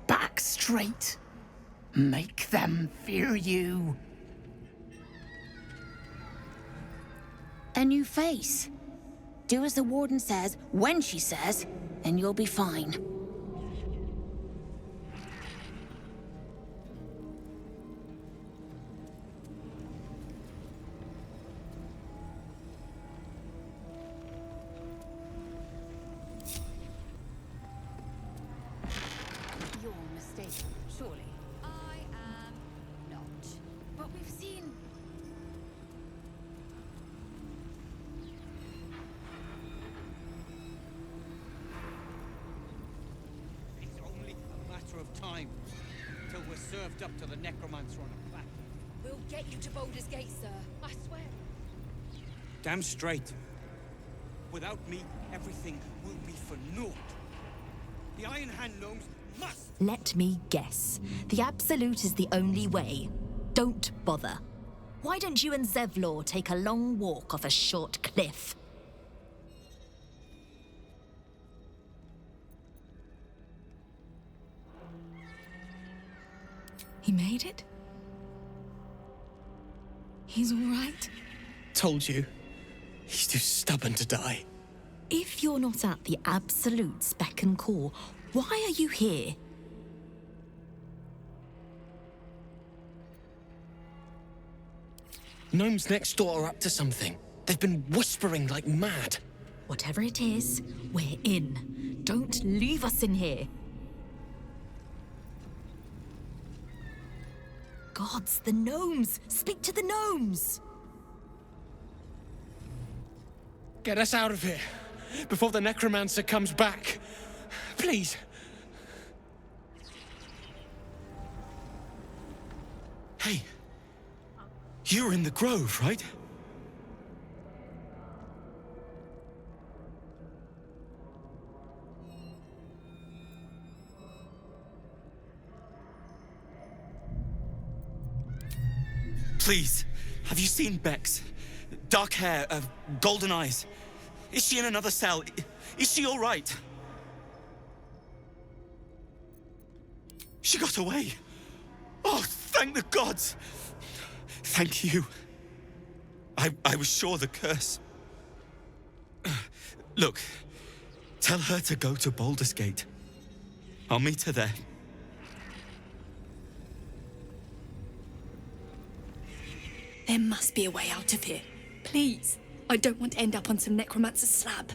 Back straight. Make them fear you. A new face. Do as the warden says, when she says, and you'll be fine. You're mistaken, surely. I am not. But we've seen... It's only a matter of time till we're served up to the necromancer on a platter. We'll get you to Baldur's Gate, sir. I swear. Damn straight. Without me, everything will be for naught. The Iron Hand gnomes must... Let me guess. The Absolute is the only way. Don't bother. Why don't you and Zevlor take a long walk off a short cliff? He made it? He's all right? Told you. He's too stubborn to die. If you're not at the Absolute's beck and call, why are you here? Gnomes next door are up to something. They've been whispering like mad. Whatever it is, we're in. Don't leave us in here. Gods, the gnomes! Speak to the gnomes! Get us out of here before the necromancer comes back. Please. Hey. You were in the grove, right? Please, have you seen Bex? Dark hair, golden eyes. Is she in another cell? Is she all right? She got away. Oh, thank the gods. Thank you. I was sure the curse... Look, tell her to go to Baldur's Gate. I'll meet her there. There must be a way out of here. Please. I don't want to end up on some necromancer's slab.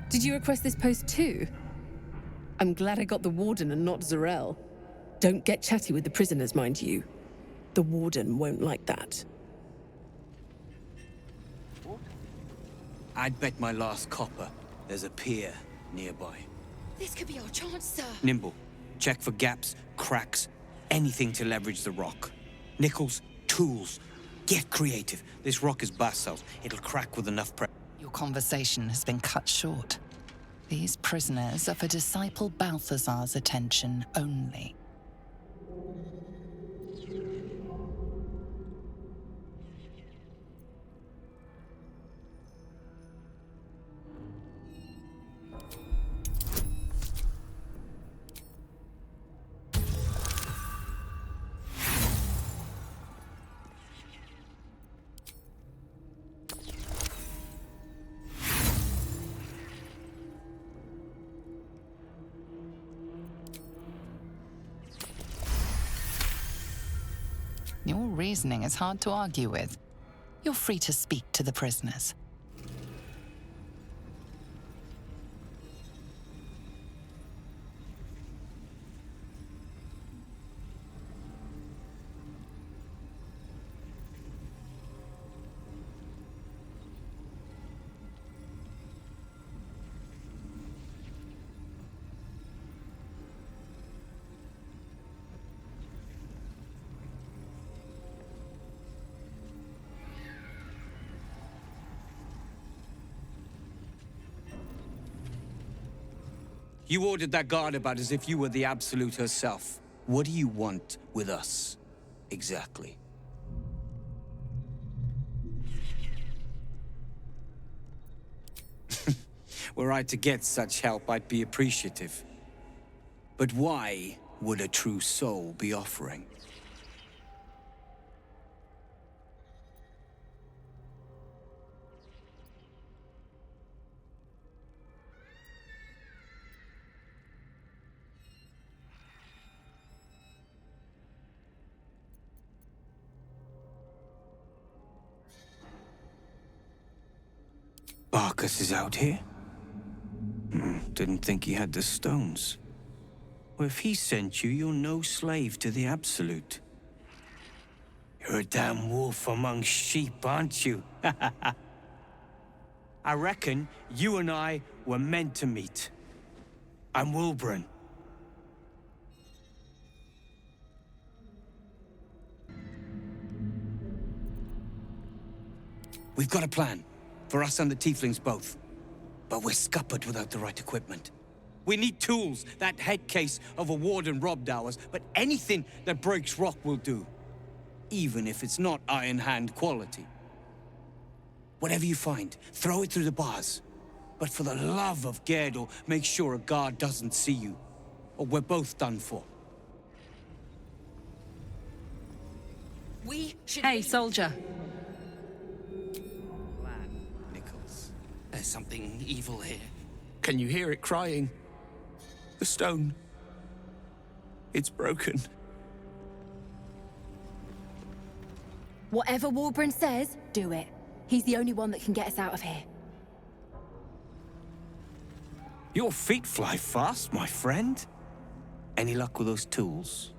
Did you request this post too? I'm glad I got the Warden and not Zarel. Don't get chatty with the prisoners, mind you. The Warden won't like that. I'd bet my last copper there's a pier nearby. This could be our chance, sir. Nimble, check for gaps, cracks, anything to leverage the rock. Nickels, tools. Get creative. This rock is basalt. It'll crack with enough pressure. Your conversation has been cut short. These prisoners are for Disciple Balthazar's attention only. Your reasoning is hard to argue with. You're free to speak to the prisoners. You ordered that guard about as if you were the Absolute herself. What do you want with us, exactly? Were I to get such help, I'd be appreciative. But why would a true soul be offering? Barkus is out here? Didn't think he had the stones. Well, if he sent you, you're no slave to the Absolute. You're a damn wolf among sheep, aren't you? I reckon you and I were meant to meet. I'm Wilburn. We've got a plan. For us and the tieflings both. But we're scuppered without the right equipment. We need tools. That head case of a Warden robbed ours, but anything that breaks rock will do. Even if it's not Iron Hand quality. Whatever you find, throw it through the bars. But for the love of Gerdor, make sure a guard doesn't see you. Or we're both done for. Hey, soldier. There's something evil here. Can you hear it crying? The stone. It's broken. Whatever Wilburn says, do it. He's the only one that can get us out of here. Your feet fly fast, my friend. Any luck with those tools?